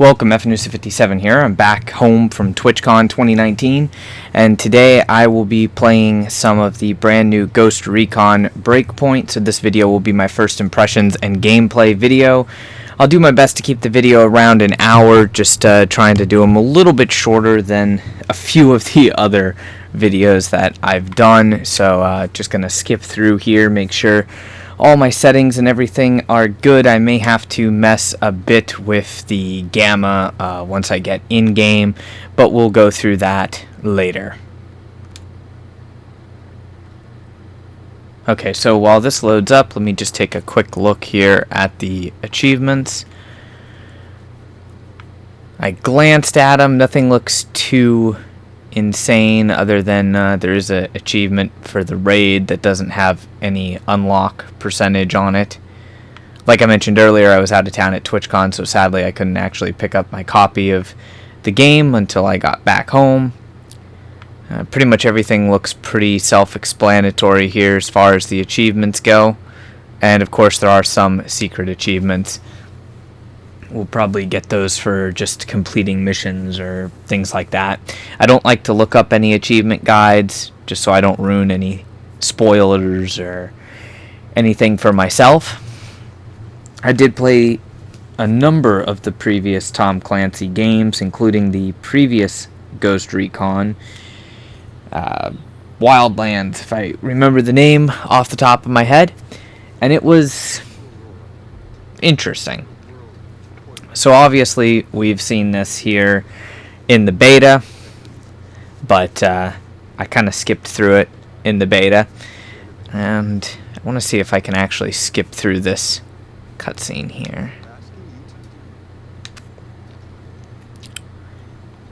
Welcome, FNUSA57 here. I'm back home from TwitchCon 2019, and today I will be playing some of the brand new Ghost Recon Breakpoint. So this video will be my first impressions and gameplay video. I'll do my best to keep the video around an hour, just trying to do them a little bit shorter than a few of the other videos that I've done. So just going to skip through here, make sure all my settings and everything are good. I may have to mess a bit with the gamma once I get in game, but we'll go through that later. Okay, so while this loads up, let me just take a quick look here at the achievements. I glanced at them. Nothing looks too insane other than there is an achievement for the raid that doesn't have any unlock percentage on it. Like I mentioned earlier, I was out of town at TwitchCon, so sadly I couldn't actually pick up my copy of the game until I got back home. Pretty much everything looks pretty self-explanatory here as far as the achievements go, and of course there are some secret achievements. We'll probably get those for just completing missions or things like that. I don't like to look up any achievement guides just so I don't ruin any spoilers or anything for myself. I did play a number of the previous Tom Clancy games, including the previous Ghost Recon, Wildlands, if I remember the name off the top of my head, and it was interesting. So obviously we've seen this here in the beta, but I kind of skipped through it in the beta, and I want to see if I can actually skip through this cutscene here.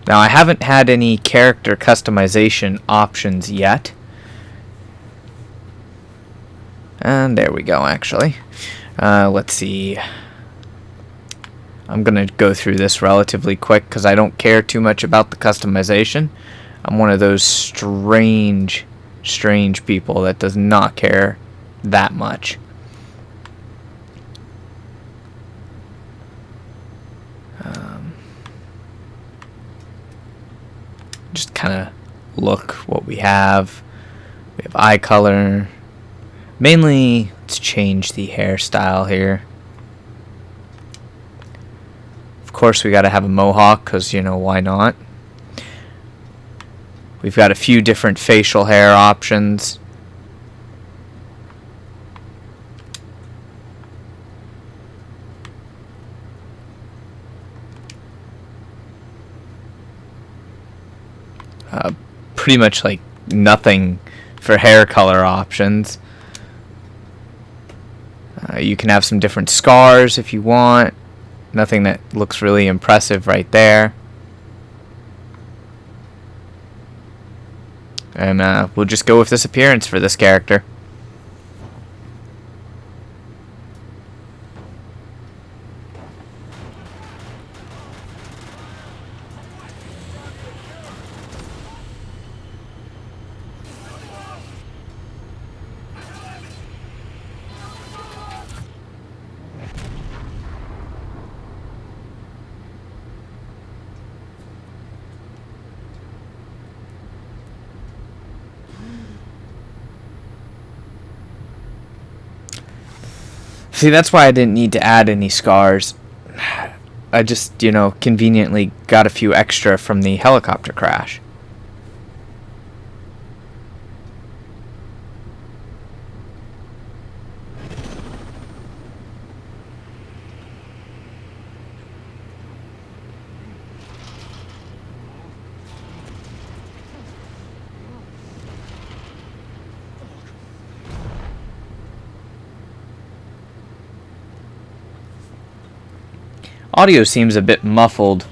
Now I haven't had any character customization options yet, and there we go. Actually, let's see. I'm going to go through this relatively quick because I don't care too much about the customization. I'm one of those strange people that does not care that much. Just kind of look what we have. We have eye color. Mainly, let's change the hairstyle here. Of course, we got to have a mohawk because, you know, why not? We've got a few different facial hair options. Pretty much like nothing for hair color options. You can have some different scars if you want. Nothing that looks really impressive right there. And we'll just go with this appearance for this character. See, that's why I didn't need to add any scars. I just, you know, conveniently got a few extra from the helicopter crash. Audio seems a bit muffled,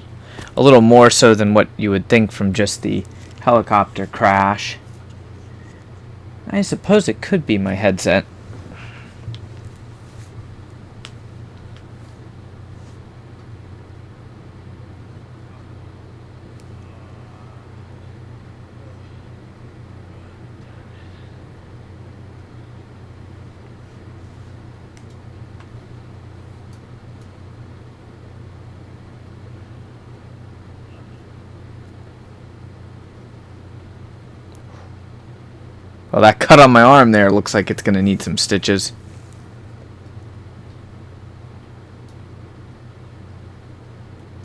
a little more so than what you would think from just the helicopter crash. I suppose it could be my headset. Well, that cut on my arm there looks like it's going to need some stitches.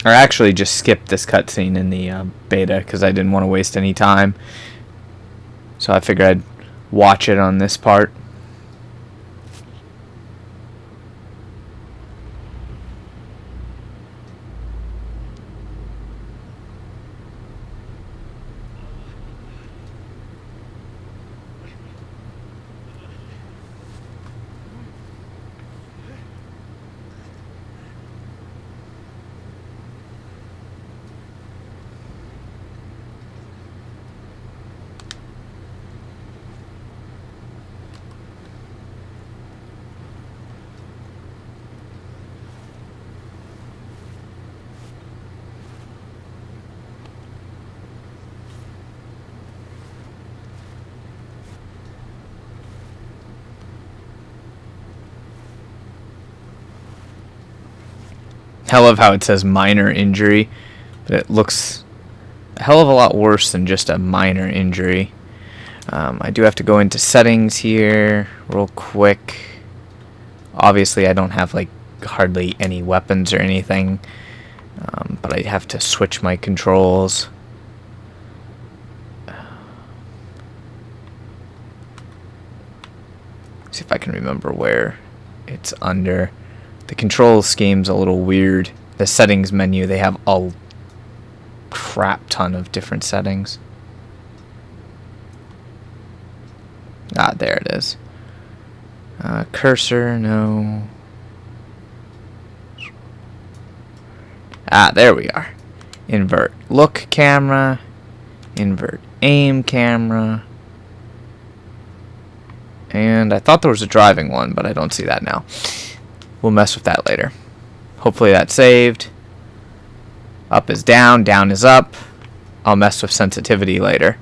I actually just skipped this cutscene in the beta because I didn't want to waste any time. So I figured I'd watch it on this part. I love how it says minor injury, but it looks a hell of a lot worse than just a minor injury. I do have to go into settings here real quick. Obviously I don't have like hardly any weapons or anything, but I have to switch my controls. See if I can remember where it's under. The control scheme's a little weird. The settings menu, they have a crap ton of different settings. Ah, there it is. Cursor, no. Ah, there we are. Invert look camera. Invert aim camera. And I thought there was a driving one, but I don't see that now. We'll mess with that later. Hopefully that's saved. Up is down, down is up. I'll mess with sensitivity later.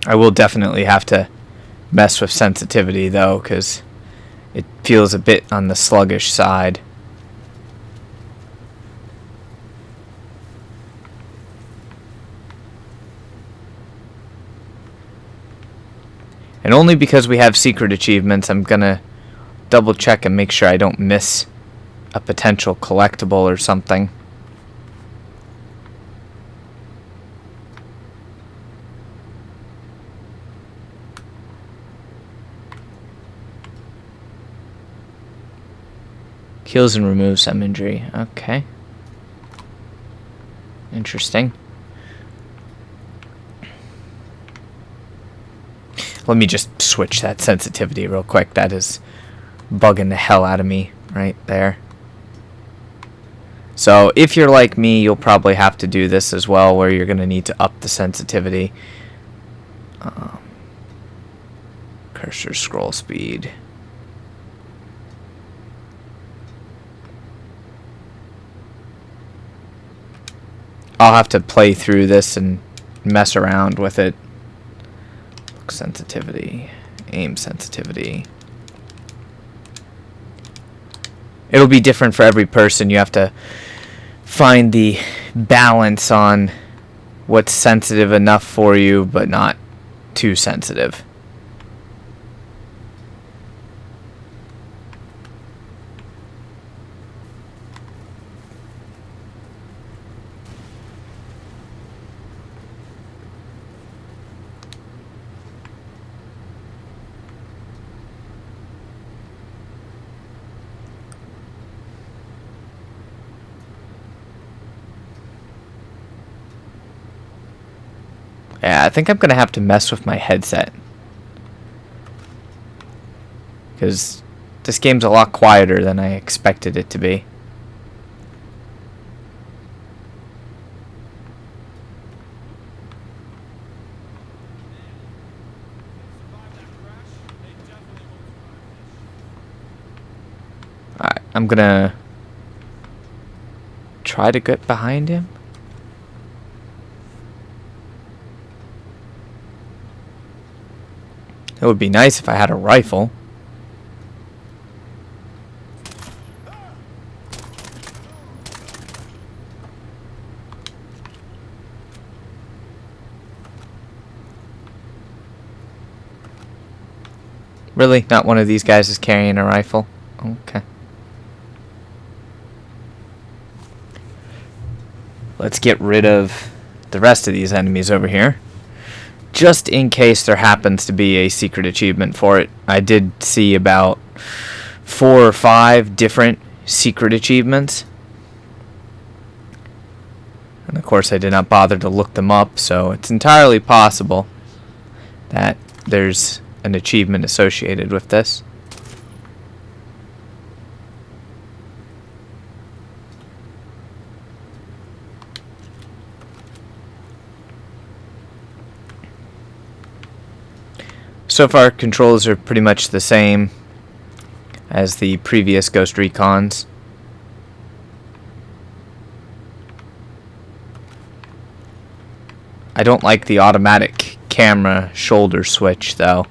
I will definitely have to mess with sensitivity though, because it feels a bit on the sluggish side. And only because we have secret achievements, I'm gonna double check and make sure I don't miss a potential collectible or something. Heals and removes some injury. Okay. Interesting. Let me just switch that sensitivity real quick. That is bugging the hell out of me right there. So if you're like me, you'll probably have to do this as well, where you're going to need to up the sensitivity. Cursor scroll speed. I'll have to play through this and mess around with it. Look sensitivity, aim sensitivity. It'll be different for every person. You have to find the balance on what's sensitive enough for you, but not too sensitive. Yeah, I think I'm going to have to mess with my headset. Because this game's a lot quieter than I expected it to be. Alright, I'm going to try to get behind him. It would be nice if I had a rifle. Really? Not one of these guys is carrying a rifle? Okay. Let's get rid of the rest of these enemies over here, just in case there happens to be a secret achievement for it. I did see about 4 or 5 different secret achievements, and of course I did not bother to look them up, so it's entirely possible that there's an achievement associated with this. So far, controls are pretty much the same as the previous Ghost Recons. I don't like the automatic camera shoulder switch, though.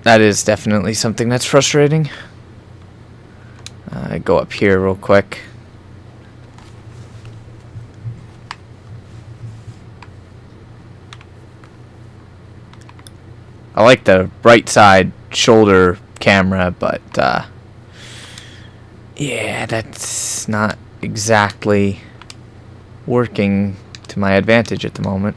That is definitely something that's frustrating. Go up here real quick. I like the right side shoulder camera, but yeah, that's not exactly working to my advantage at the moment.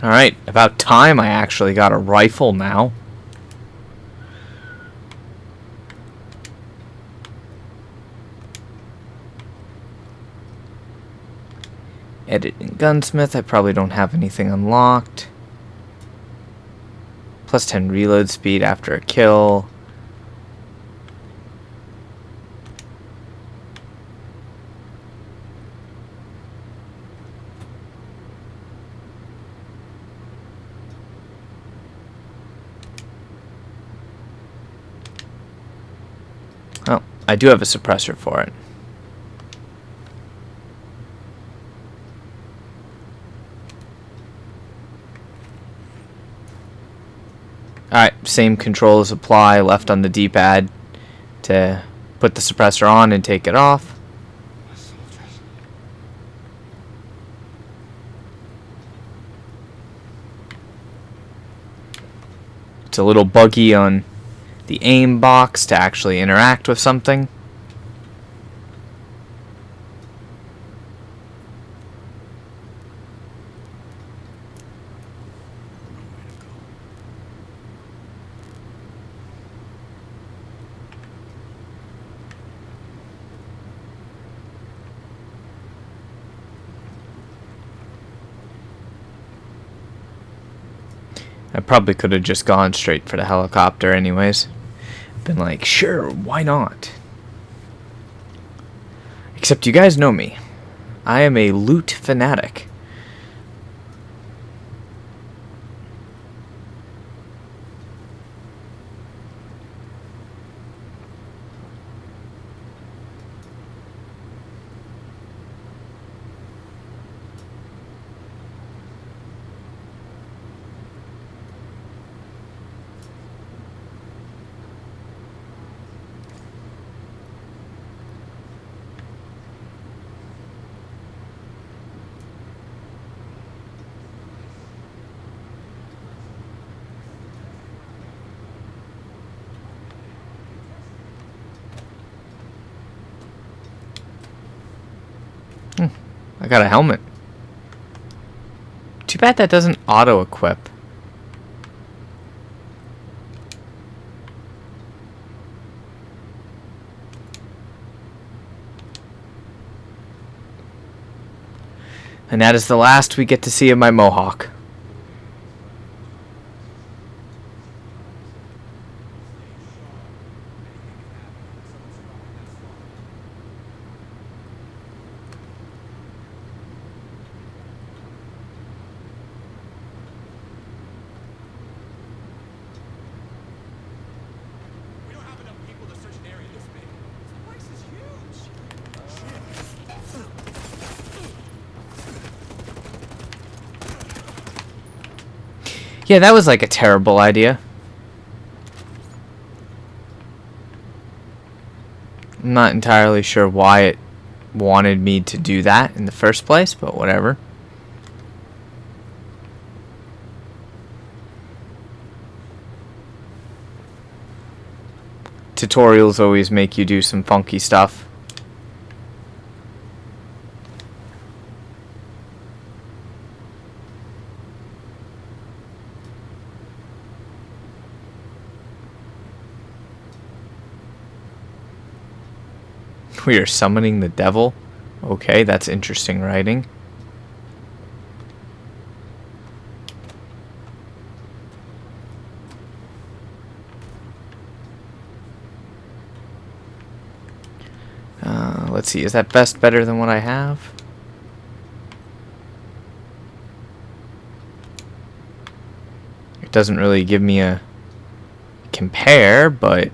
Alright, about time I actually got a rifle now. Editing gunsmith, I probably don't have anything unlocked. Plus 10 reload speed after a kill. Oh, I do have a suppressor for it. Alright, same controls apply, left on the D-pad to put the suppressor on and take it off. It's a little buggy on the aim box to actually interact with something. I probably could have just gone straight for the helicopter anyways. Been like, sure, why not? Except you guys know me. I am a loot fanatic. I got a helmet. Too bad that doesn't auto-equip. And that is the last we get to see of my Mohawk. Yeah, that was like a terrible idea. I'm not entirely sure why it wanted me to do that in the first place, but whatever. Tutorials always make you do some funky stuff. We are summoning the devil. Okay, that's interesting writing. Let's see, is that vest better than what I have? It doesn't really give me a compare, but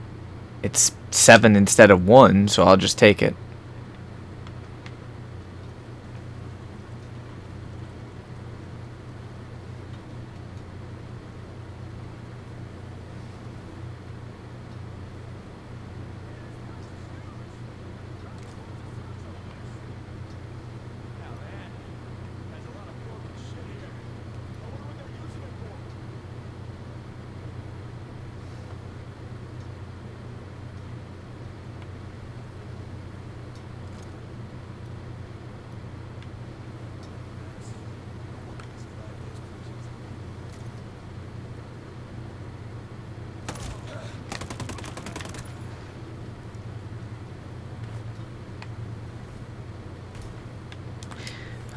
it's 7 instead of 1, so I'll just take it.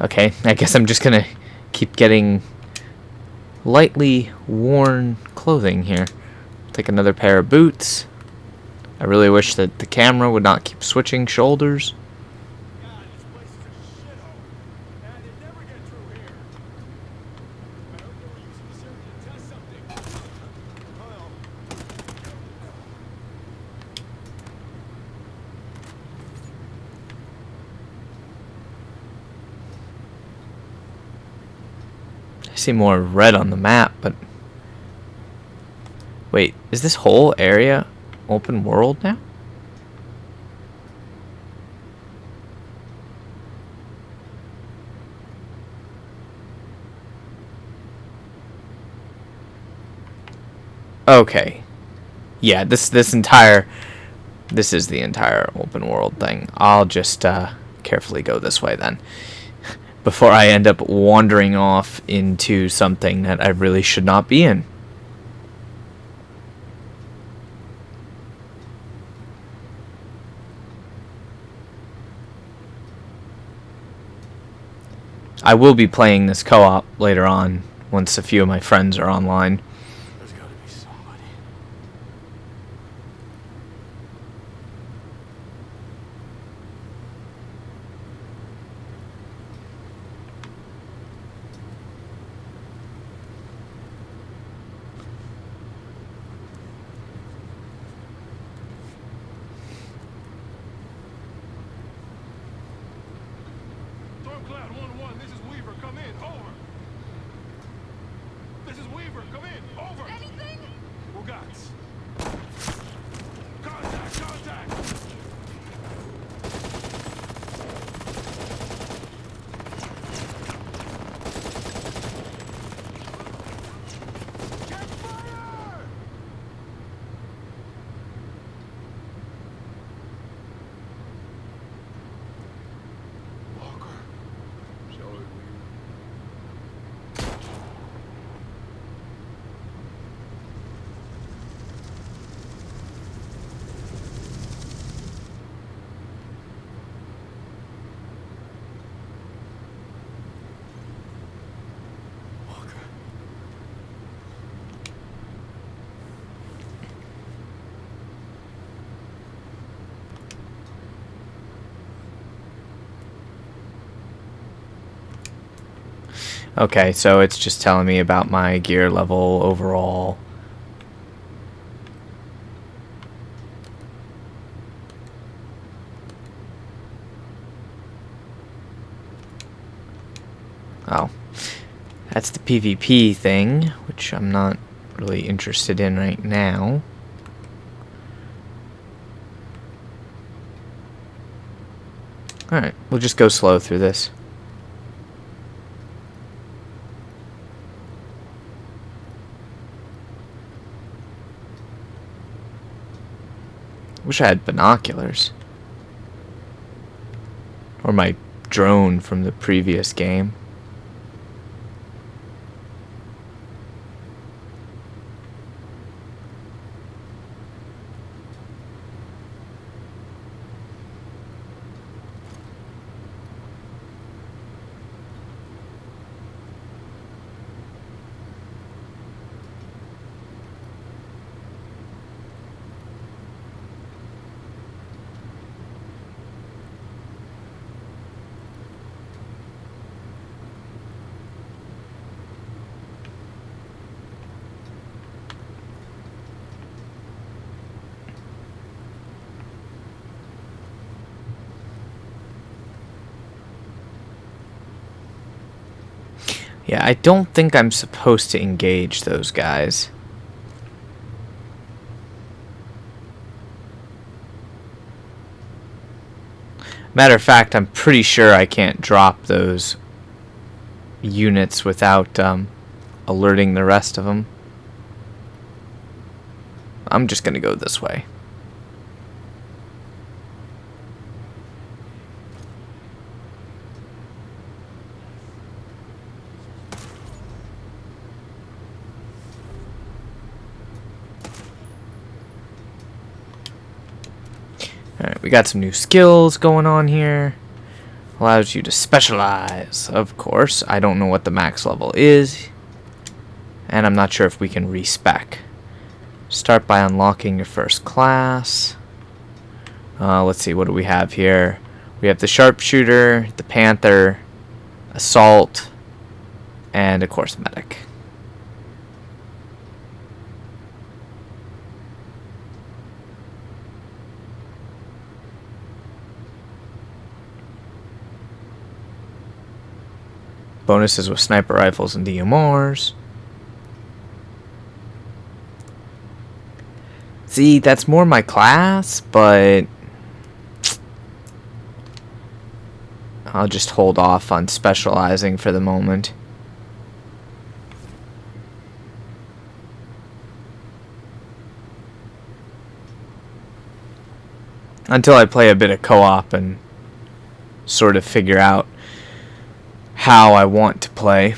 Okay, I guess I'm just gonna keep getting lightly worn clothing here. Take another pair of boots. I really wish that the camera would not keep switching shoulders. I see more red on the map, but wait, is this whole area open world now? Okay. Yeah, this is the entire open world thing. I'll just carefully go this way then, before I end up wandering off into something that I really should not be in. I will be playing this co-op later on, once a few of my friends are online. There's gotta be somebody. Stormcloud 1-1, this is Weaver, come in, over. This is Weaver, come in, over. Anything? Ugats. Contact, contact. Check fire! Walker. Show it, Weaver. Walker. Okay, so it's just telling me about my gear level overall. Oh. That's the PvP thing, which I'm not really interested in right now. Alright, we'll just go slow through this. Wish I had binoculars. Or my drone from the previous game. Yeah, I don't think I'm supposed to engage those guys. Matter of fact, I'm pretty sure I can't drop those units without alerting the rest of them. I'm just gonna go this way. Alright, we got some new skills going on here. Allows you to specialize, of course. I don't know what the max level is. And I'm not sure if we can respec. Start by unlocking your first class. Let's see, what do we have here? We have the sharpshooter, the panther, assault, and of course medic. Bonuses with sniper rifles and DMRs. See, that's more my class, but I'll just hold off on specializing for the moment. Until I play a bit of co-op and sort of figure out how I want to play.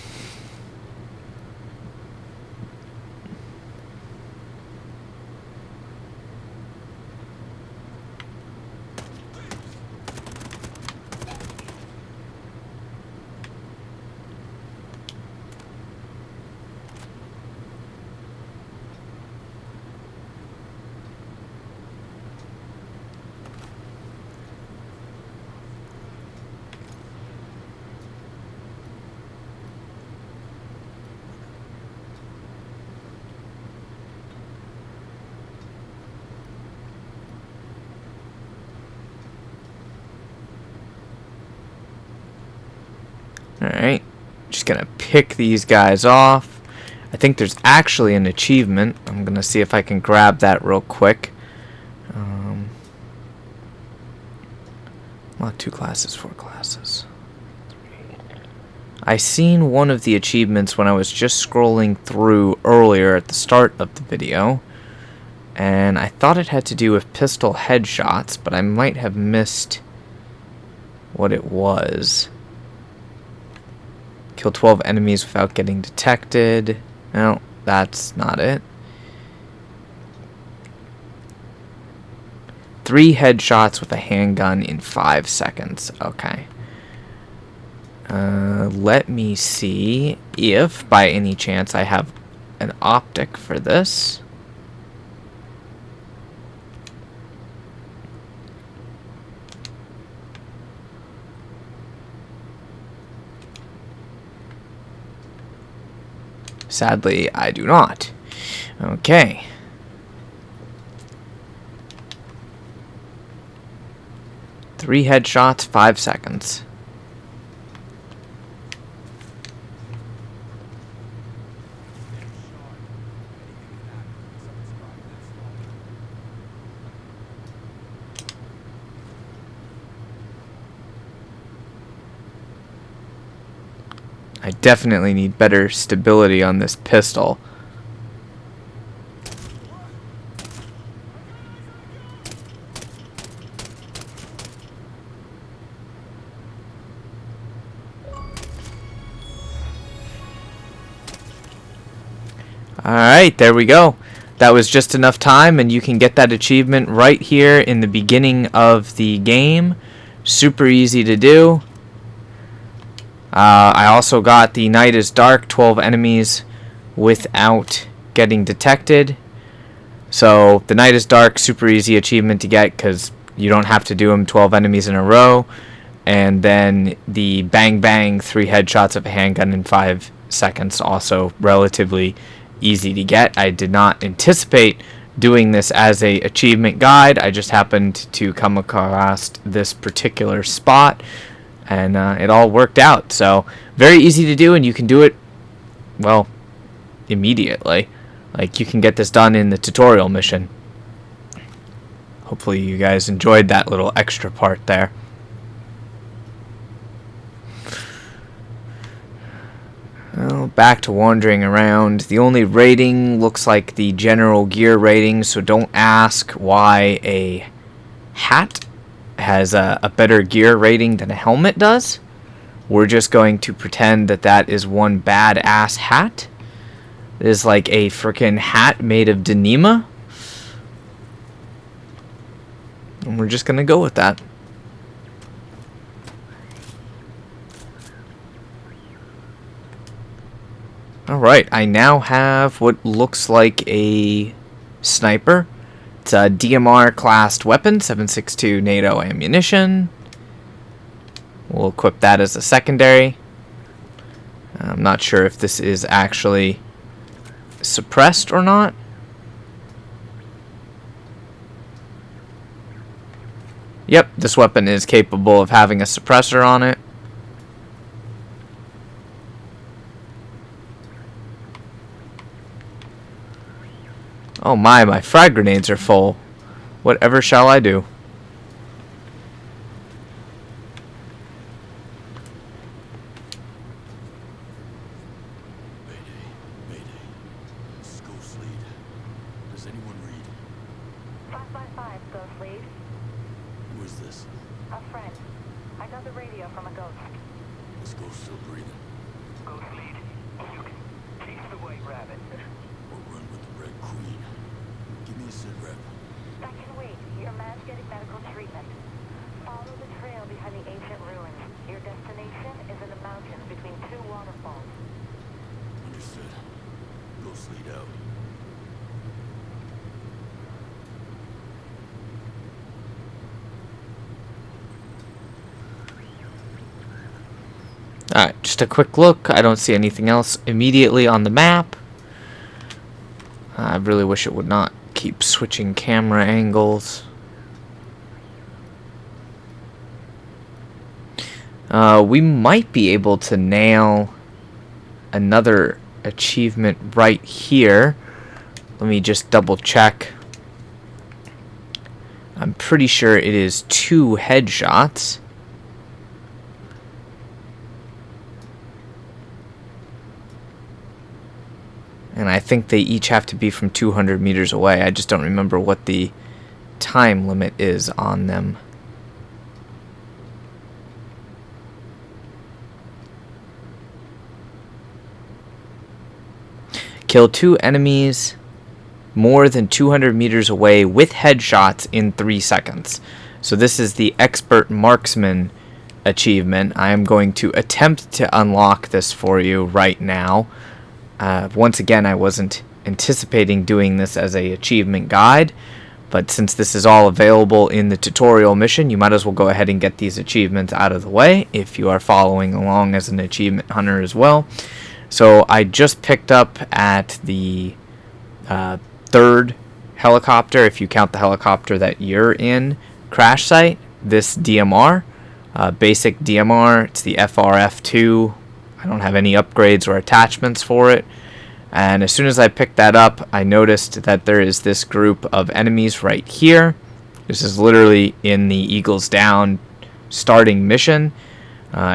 Alright, just gonna pick these guys off. I think there's actually an achievement. I'm gonna see if I can grab that real quick. Not 2 classes, 4 classes. 3. I seen one of the achievements when I was just scrolling through earlier at the start of the video. And I thought it had to do with pistol headshots, but I might have missed what it was. Kill 12 enemies without getting detected. No, that's not it. 3 headshots with a handgun in 5 seconds. Okay. Let me see if, by any chance, I have an optic for this. Sadly, I do not. Okay. Three headshots, 5 seconds. definitely need better stability on this pistol. Alright, there we go. That was just enough time, and you can get that achievement right here in the beginning of the game. Super easy to do. I also got the Night is Dark, 12 enemies without getting detected. So the Night is Dark, super easy achievement to get because you don't have to do them 12 enemies in a row. And then the Bang Bang, 3 headshots of a handgun in 5 seconds, also relatively easy to get. I did not anticipate doing this as a achievement guide. I just happened to come across this particular spot, and it all worked out. So very easy to do, and you can do it, well, immediately. Like, you can get this done in the tutorial mission. Hopefully you guys enjoyed that little extra part there. Well, back to wandering around. The only rating looks like the general gear rating, so don't ask why a hat has a better gear rating than a helmet does. We're just going to pretend that that is one badass hat. It is like a freaking hat made of Denima. And we're just going to go with that. Alright, I now have what looks like a sniper. It's a DMR classed weapon, 7.62 NATO ammunition. We'll equip that as a secondary. I'm not sure if this is actually suppressed or not. Yep, this weapon is capable of having a suppressor on it. Oh my frag grenades are full. Whatever shall I do? Mayday. This is Ghost Lead. Does anyone read? 555, Ghost Lead. Who is this? A friend. I got the radio from a ghost. This ghost still breathing. Ghost Lead, you can chase the white rabbit. Or run with the Red Queen. Give me a sit rep. That can wait. Your man's getting medical treatment. Follow the trail behind the ancient ruins. Your destination is in the mountains between 2 waterfalls. Understood. Ghost Lead out. Alright, just a quick look. I don't see anything else immediately on the map. I really wish it would not keep switching camera angles. We might be able to nail another achievement right here. Let me just double check. I'm pretty sure it is 2 headshots. And I think they each have to be from 200 meters away. I just don't remember what the time limit is on them. Kill 2 enemies more than 200 meters away with headshots in 3 seconds. So this is the Expert Marksman achievement. I am going to attempt to unlock this for you right now. Once again, I wasn't anticipating doing this as a achievement guide, but since this is all available in the tutorial mission, you might as well go ahead and get these achievements out of the way if you are following along as an achievement hunter as well. So I just picked up at the 3rd helicopter, if you count the helicopter that you're in, crash site, this DMR, basic DMR. It's the FRF2. I don't have any upgrades or attachments for it. And as soon as I picked that up, I noticed that there is this group of enemies right here. This is literally in the Eagles Down starting mission.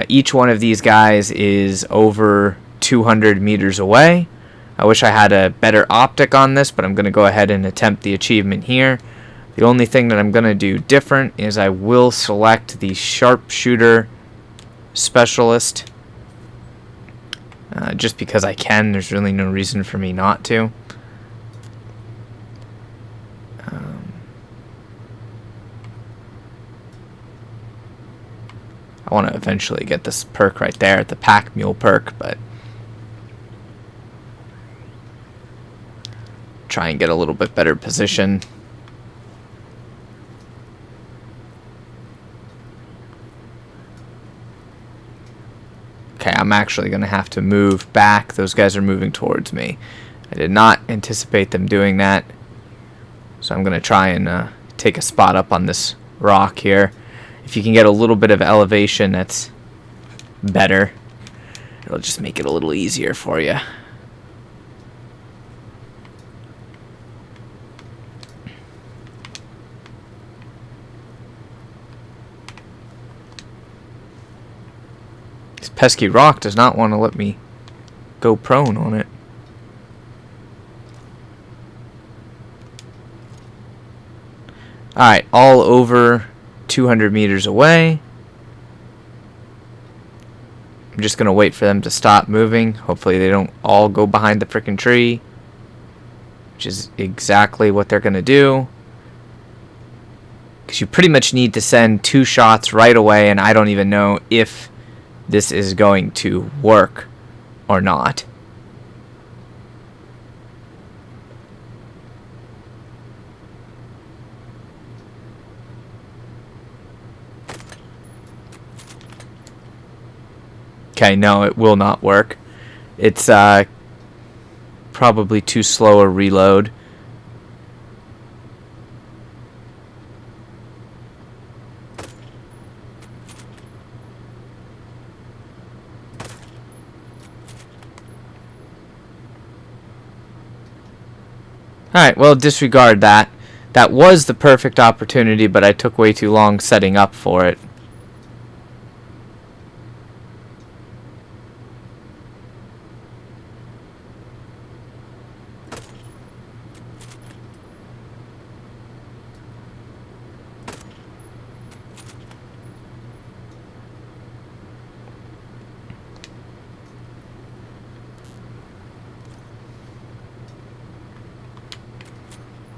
Each one of these guys is over 200 meters away. I wish I had a better optic on this, but I'm going to go ahead and attempt the achievement here. The only thing that I'm going to do different is I will select the sharpshooter specialist. Just because I can, there's really no reason for me not to. I want to eventually get this perk right there, the pack mule perk, but try and get a little bit better position. Okay, I'm actually going to have to move back. Those guys are moving towards me. I did not anticipate them doing that. So I'm going to try and take a spot up on this rock here. If you can get a little bit of elevation, that's better. It'll just make it a little easier for you. This pesky rock does not want to let me go prone on it. Alright, all over 200 meters away. I'm just going to wait for them to stop moving. Hopefully they don't all go behind the frickin' tree, which is exactly what they're going to do. Because you pretty much need to send 2 shots right away, and I don't even know if this is going to work or not. Okay, no, it will not work. It's probably too slow a reload. Alright, well, disregard that. That was the perfect opportunity, but I took way too long setting up for it.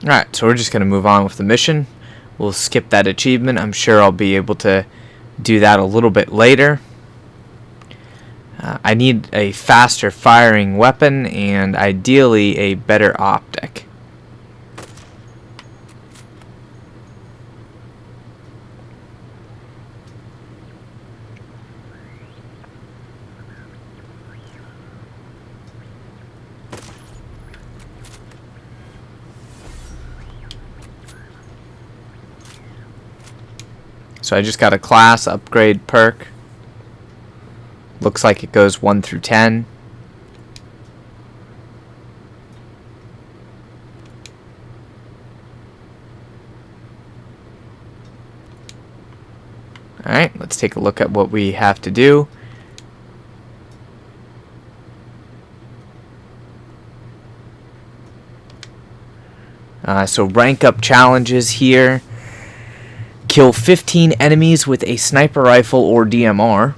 Alright, so we're just going to move on with the mission. We'll skip that achievement. I'm sure I'll be able to do that a little bit later. I need a faster firing weapon and ideally a better optic. So I just got a class upgrade perk. Looks like it goes 1 through 10. Alright, let's take a look at what we have to do. So rank up challenges here. Kill 15 enemies with a sniper rifle or DMR.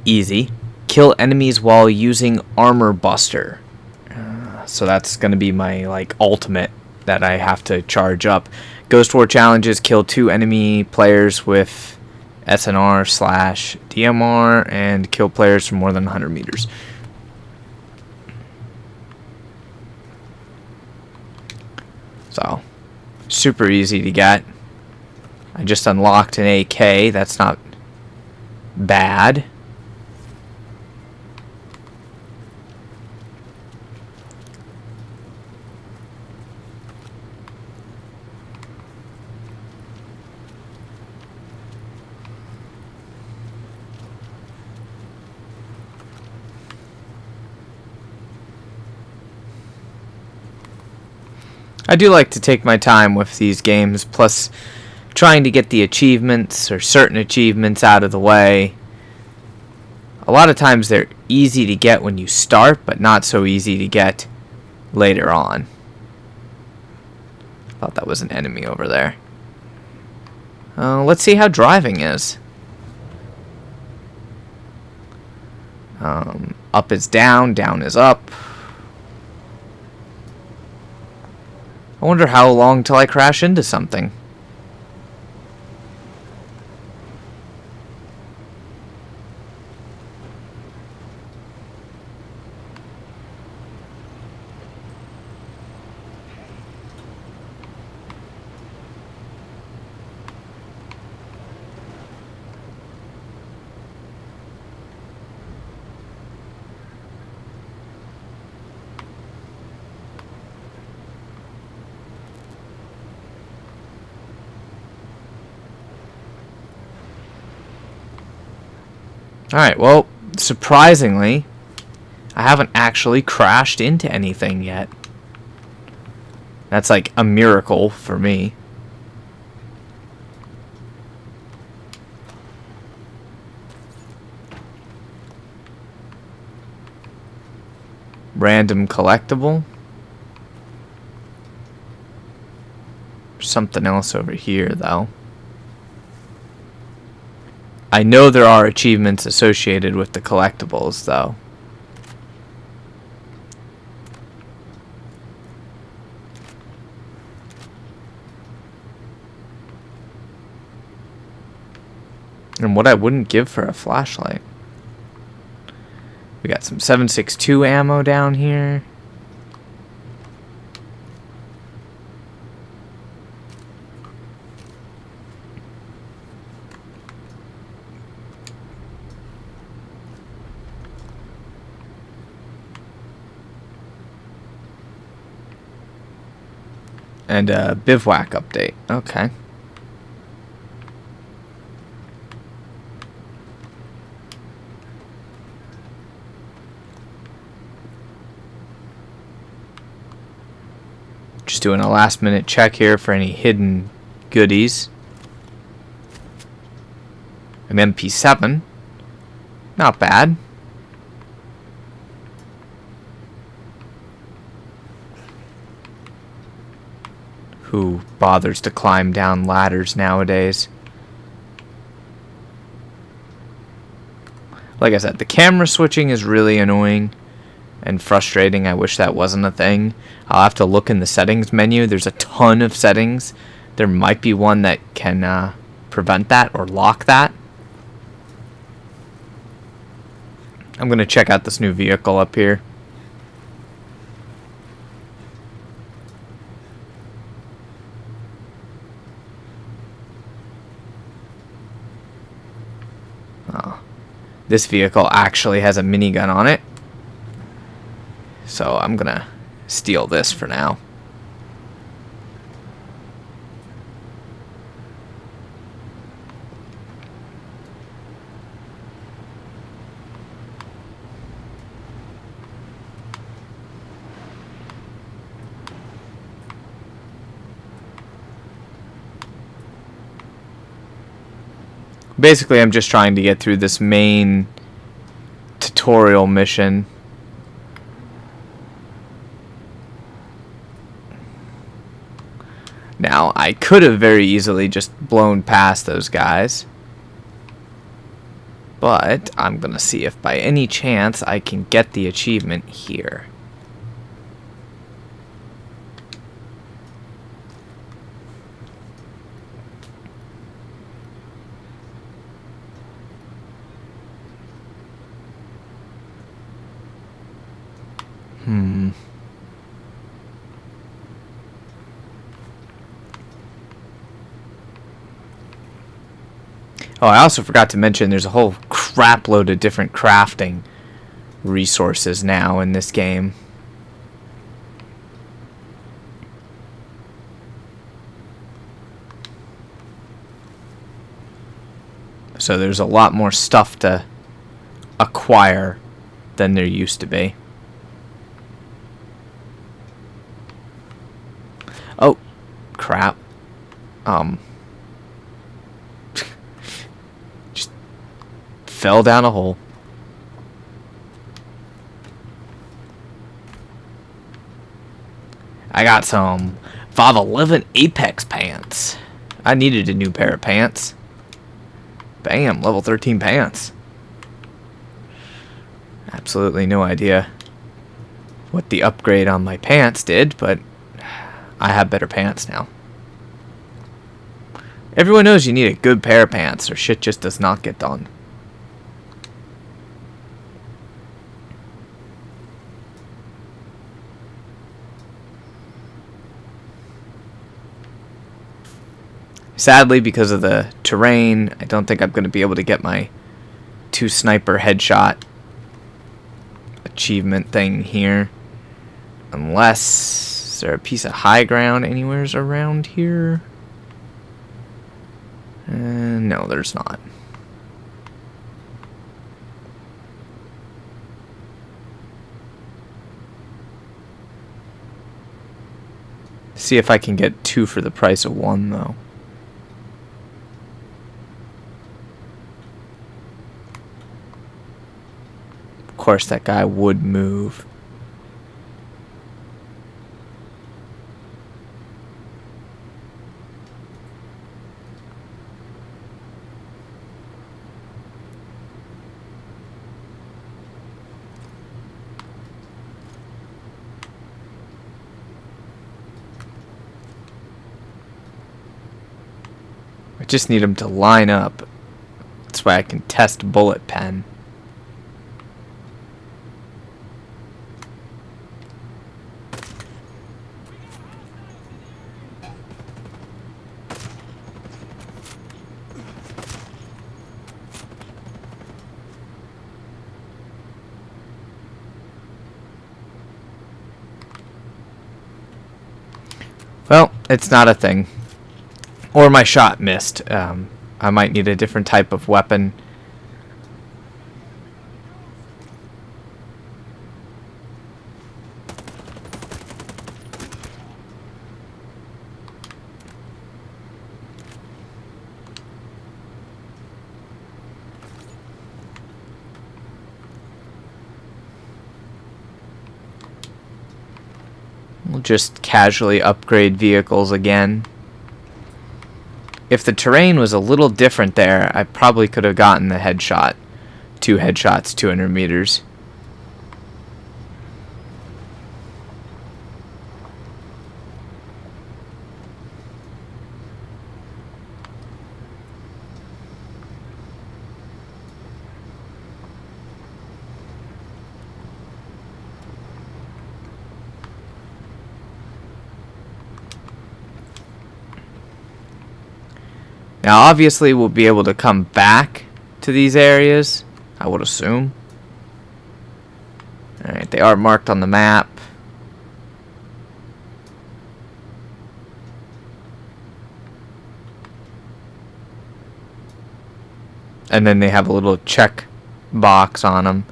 Easy. Kill enemies while using Armor Buster. So that's going to be my ultimate that I have to charge up. Ghost War challenges: kill 2 enemy players with SNR/DMR and kill players from more than 100 meters. So super easy to get. I just unlocked an AK. That's not bad. I do like to take my time with these games, plus trying to get the achievements or certain achievements out of the way A lot of times they're easy to get when you start, but not so easy to get later on. Thought that was an enemy over there. Let's see how driving is. Up is down, down is up. I wonder how long till I crash into something. Alright, well, surprisingly, I haven't actually crashed into anything yet. That's like a miracle for me. Random collectible. Something else over here, though. I know there are achievements associated with the collectibles, though. And what I wouldn't give for a flashlight. We got some 7.62 ammo down here. And a bivouac update. Okay. Just doing a last minute check here for any hidden goodies. An MP7. Not bad. Who bothers to climb down ladders nowadays? Like I said, the camera switching is really annoying and frustrating. I wish that wasn't a thing. I'll have to look in the settings menu. There's a ton of settings. There might be one that can prevent that or lock that. I'm going to check out this new vehicle up here. This vehicle actually has a minigun on it. So I'm gonna steal this for now. Basically, I'm just trying to get through this main tutorial mission. Now, I could have very easily just blown past those guys. But I'm going to see if by any chance I can get the achievement here. Oh, I also forgot to mention there's a whole crap load of different crafting resources now in this game. So there's a lot more stuff to acquire than there used to be. Oh, crap. Just fell down a hole. I got some 511 Apex pants. I needed a new pair of pants. Bam, level 13 pants. Absolutely no idea what the upgrade on my pants did, but I have better pants now. Everyone knows you need a good pair of pants or shit just does not get done. Sadly, because of the terrain, I don't think I'm going to be able to get my 2 sniper headshot achievement thing here. Unless... Is there a piece of high ground anywhere around here? No, there's not. See if I can get 2 for the price of 1, though. Of course, that guy would move. I just need him to line up. That's why I can test bullet pen. Well, it's not a thing. Or my shot missed. I might need a different type of weapon. We'll just casually upgrade vehicles again. If the terrain was a little different there, I probably could have gotten the headshot. 2 headshots, 200 meters. Now, obviously, we'll be able to come back to these areas, I would assume. Alright, they are marked on the map. And then they have a little check box on them.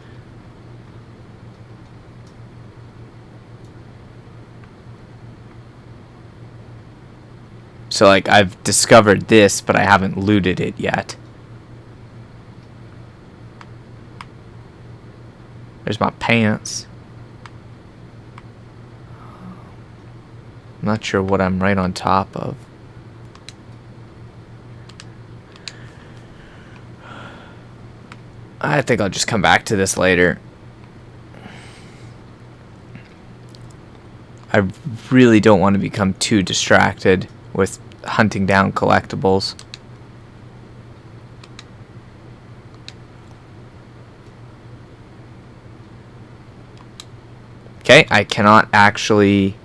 So, like, I've discovered this, but I haven't looted it yet. There's my pants. I'm not sure what I'm right on top of. I think I'll just come back to this later. I really don't want to become too distracted with hunting down collectibles. Okay, I cannot actually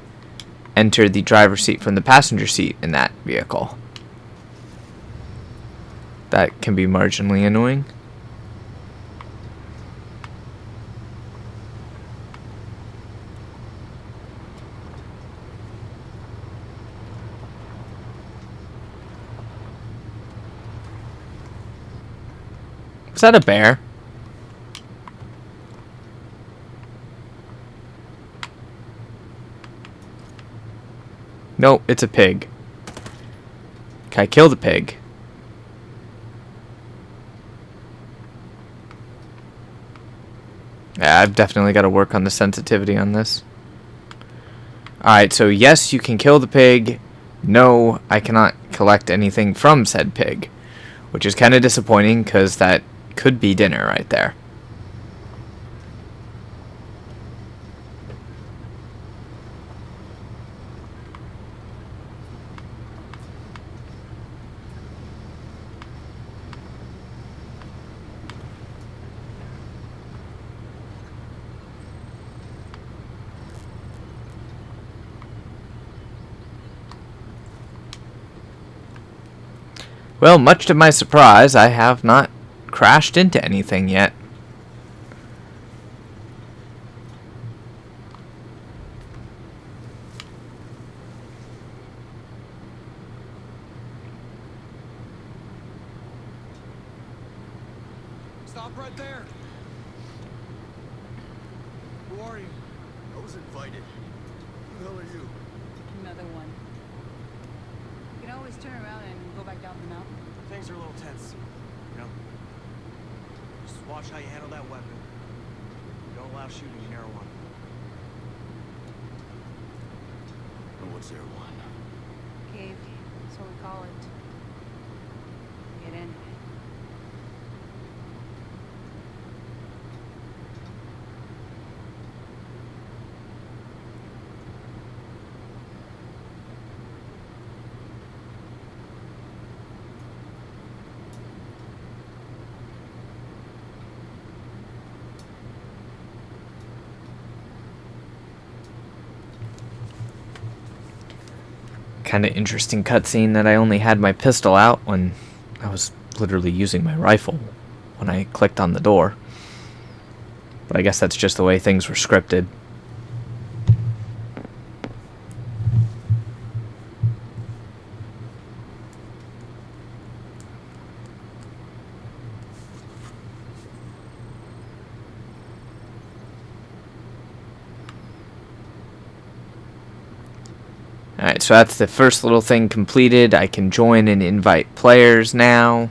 enter the driver's seat from the passenger seat in that vehicle. That can be marginally annoying. Was that a bear? No, it's a pig. Can I kill the pig? Yeah, I've definitely got to work on the sensitivity on this. Alright, so yes, you can kill the pig. No, I cannot collect anything from said pig. Which is kind of disappointing, because that could be dinner right there. Well, much to my surprise, I have not crashed into anything yet. Stop right there. Who are you? I was invited. Who the hell are you? Another one. You can always turn around and go back down the mountain. Things are a little tense, you know? Just watch how you handle that weapon. Don't allow shooting in Air One. And what's there one? Cave, that's what we call it. Get in. Kind of interesting cutscene that I only had my pistol out when I was literally using my rifle when I clicked on the door. But I guess that's just the way things were scripted. Alright, so that's the first little thing completed. I can join and invite players now.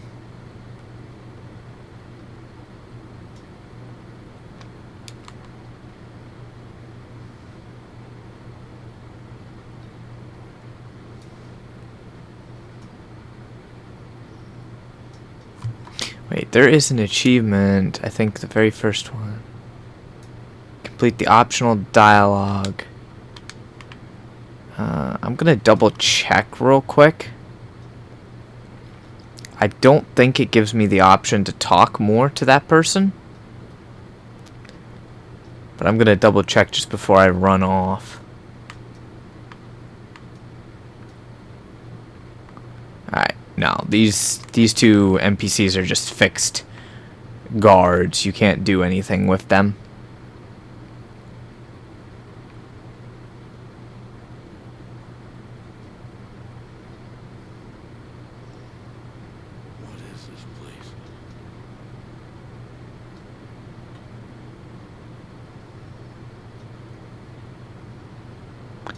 Wait, there is an achievement. I think the very first one. Complete the optional dialogue. I'm gonna double check real quick. I don't think it gives me the option to talk more to that person. But I'm gonna double check just before I run off. Alright, no, these two NPCs are just fixed guards. You can't do anything with them.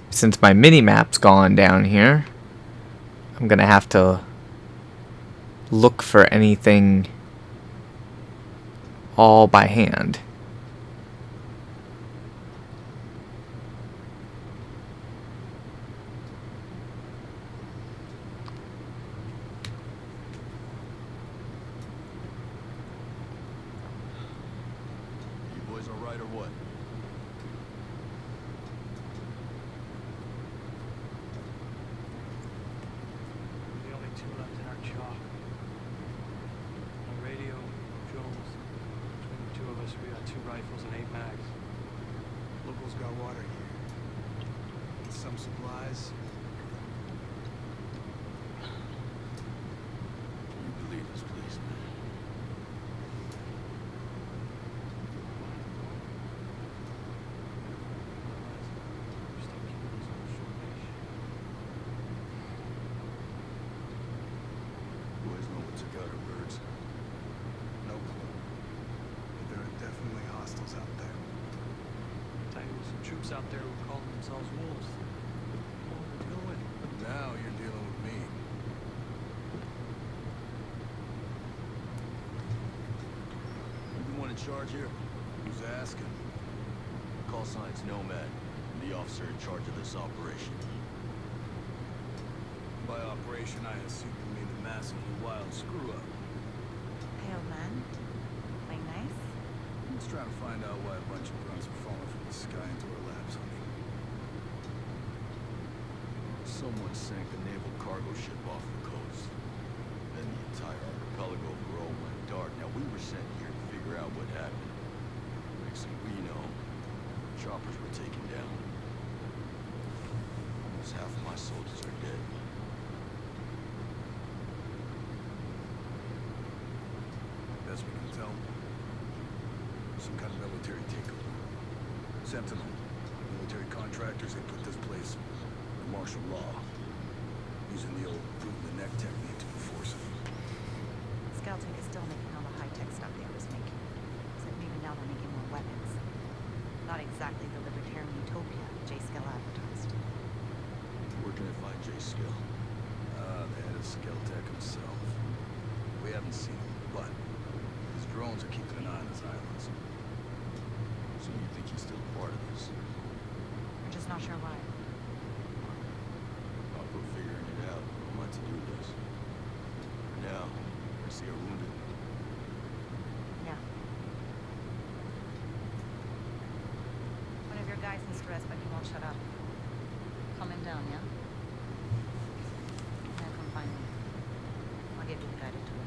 Since my mini-map's gone down here, I'm gonna have to look for anything all by hand. You boys all right or what? We're the only two left in our jaw. On radio, Jones. Between the two of us, we got 2 rifles and 8 mags. Locals got water here. And some supplies. You believe this, policeman? Boys know what's a gutter, birds. No clue. But there are definitely hostiles out there. Tell you, some troops out there who call themselves wolves. Well, we're dealing with. Now you're dealing with me. You the one in charge here? Who's asking? Call sign's Nomad. the officer in charge of this operation. By operation, I assume you mean the massively wild screw-up. Hey, old man. Playing nice? I'm just trying to find out why a bunch of grunts are falling from the sky into our laps, honey. Someone sank a naval cargo ship off the coast. Then the entire archipelago of Rome went dark. Now we were sent here to figure out what happened. Next thing we know, choppers were taken down. Almost half of my soldiers are dead. Best we can tell. Some kind of military takeover. Sentinel. Military contractors, they put this place under martial law. Using the old boot in the neck technique to enforce it. Skeleton is still making all the high-tech stuff they always make. Except maybe now they're making more weapons. Not exactly the libertarian utopia J. Skell advertised. Where can I find J. Skill? The head of Skeltech himself. We haven't seen him, but his drones are keeping an eye on his islands. So you think he's still a part of this? We're just not sure why. I'll put figuring it out on my to-do list. For now, I see her wounded. Yeah. One of your guys needs to rest, but he won't shut up. Calm him down, yeah? Now come find me. I'll give you the guided tour.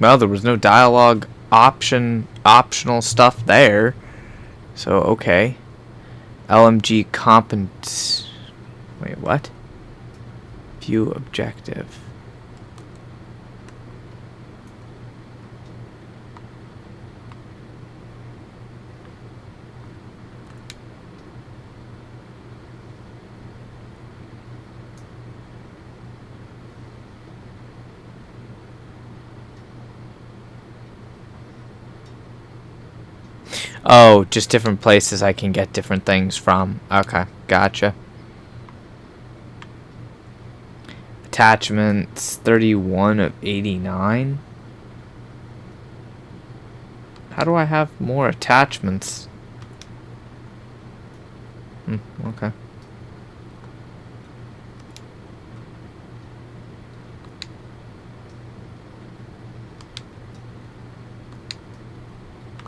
Well, there was no dialogue optional stuff there. So, okay. LMG compens... Wait, what? View objective. Oh, just different places I can get different things from. Okay, gotcha. Attachments 31 of 89. How do I have more attachments? Okay.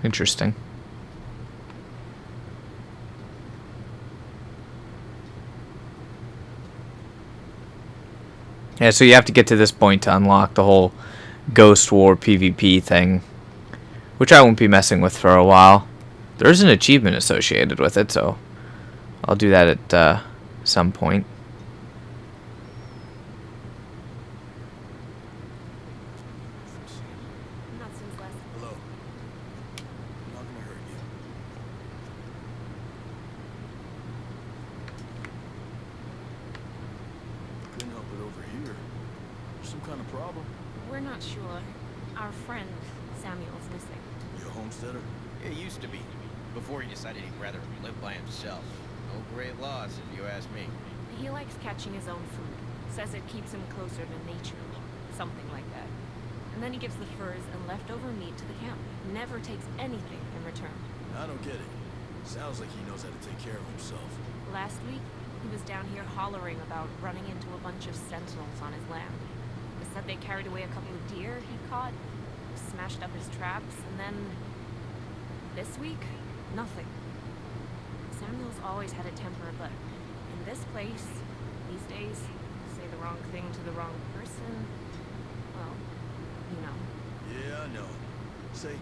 Interesting. Yeah, so you have to get to this point to unlock the whole Ghost War PvP thing, which I won't be messing with for a while. There's an achievement associated with it, so I'll do that at some point. Not since last. Hello. I'm not gonna hurt you. Couldn't help it over here. Some kind of problem? We're not sure. Our friend Samuel's missing. You a homesteader? It used to be, before he decided he'd rather live by himself. No great loss, if you ask me. He likes catching his own food. Says it keeps him closer to nature. Something like that. And then he gives the furs and leftover meat to the camp. Never takes anything in return. I don't get it. Sounds like he knows how to take care of himself. Last week, he was down here hollering about running into a bunch of sentinels on his land. He said they carried away a couple of deer he caught, smashed up his traps, and then... this week, nothing. Samuel's always had a temper, but in this place, these days, say the wrong thing to the wrong person, well, you know. Yeah, I know. Say,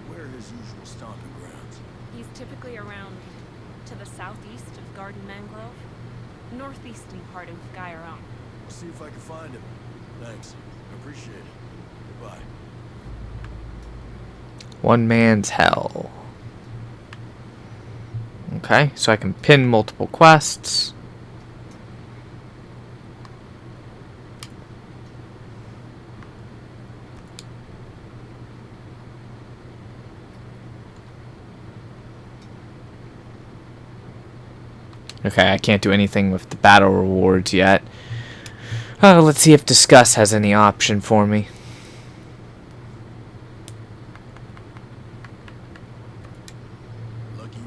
where are his usual stomping grounds? He's typically around to the southeast of Garden Mangrove, northeastern part of Guyron. I'll see if I can find him. Thanks. I appreciate it. Goodbye. One man's hell. Okay, so I can pin multiple quests. Okay, I can't do anything with the battle rewards yet. Let's see if Discuss has any option for me.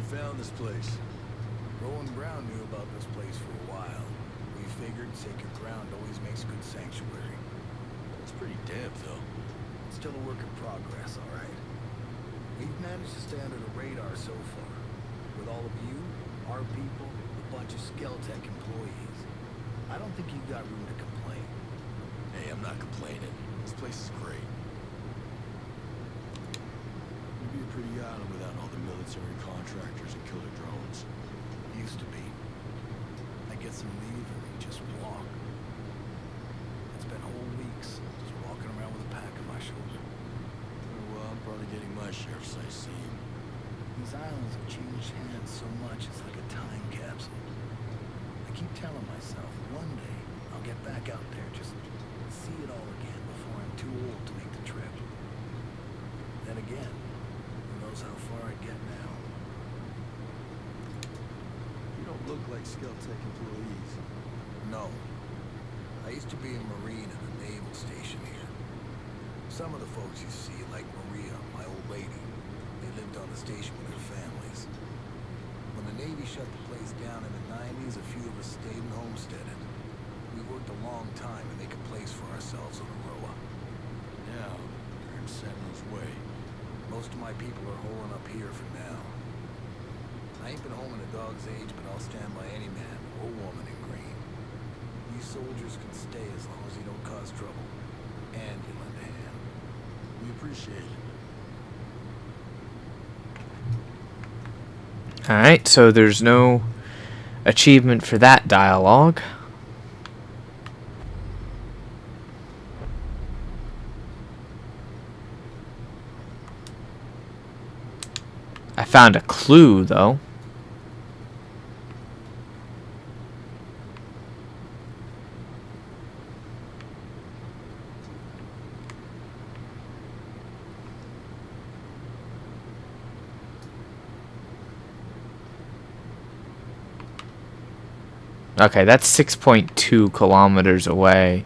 found this place? Rowan Brown knew about this place for a while. We figured sacred ground always makes good sanctuary. It's pretty damp, though. Still a work in progress, all right? We've managed to stay under the radar so far. With all of you, our people, a bunch of Skeltech employees. I don't think you've got room to complain. Hey, I'm not complaining. This place is great. It'd be a pretty island without all the military contractors and killer drones. Used to be. I get some leave and just walk. It's been whole weeks just walking around with a pack on my shoulder. Well, I'm probably getting my share of sightseeing. These islands have changed hands so much, it's like a time capsule. I keep telling myself, one day, I'll get back out there, just see it all again before I'm too old to make the trip. Then again, who knows how far I'd get now. You don't look like Skeltech employees. No. I used to be a Marine at a naval station here. Some of the folks you see, like Maria, my old lady, they lived on the station with their families. When the Navy shut the place down in the 90s, a few of us stayed and homesteaded. We worked a long time to make a place for ourselves on Aroa. Now, you're in Sentinel's way. Most of my people are holing up here for now. I ain't been home in a dog's age, but I'll stand by any man or woman in green. These soldiers can stay as long as you don't cause trouble. And you lend a hand. We appreciate it. Alright, so there's no achievement for that dialogue. I found a clue, though. Okay, that's 6.2 kilometers away.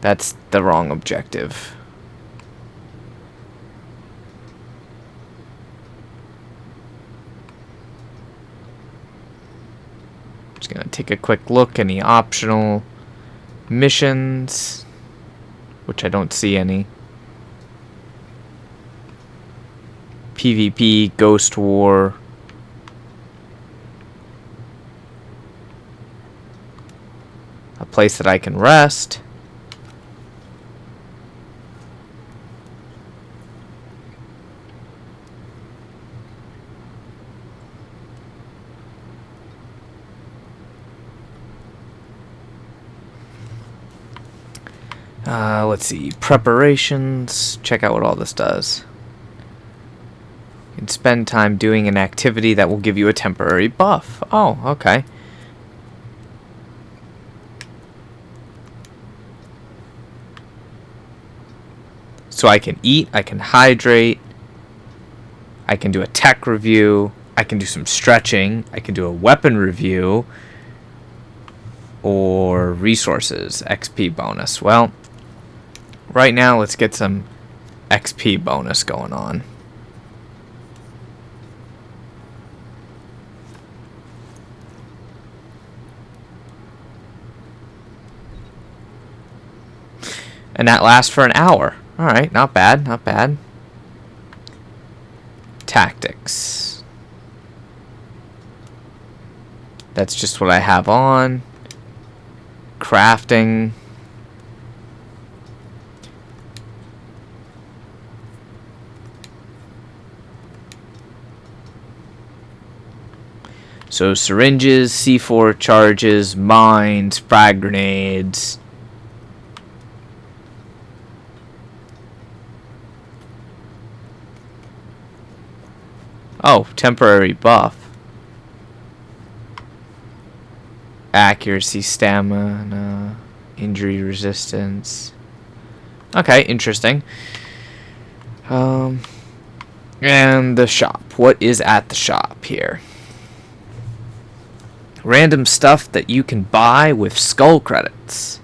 That's the wrong objective. Just gonna take a quick look. Any optional missions, which I don't see any. PvP, Ghost War. A place that I can rest. Let's see. Preparations. Check out what all this does. You can spend time doing an activity that will give you a temporary buff. Oh, okay. So I can eat, I can hydrate, I can do a tech review, I can do some stretching, I can do a weapon review, or resources, XP bonus. Well, right now let's get some XP bonus going on. And that lasts for an hour. Alright, not bad, not bad. Tactics. That's just what I have on. Crafting. So syringes, C4 charges, mines, frag grenades. Oh, temporary buff. Accuracy, stamina, injury resistance. Okay, interesting. And the shop. What is at the shop here? Random stuff that you can buy with skull credits.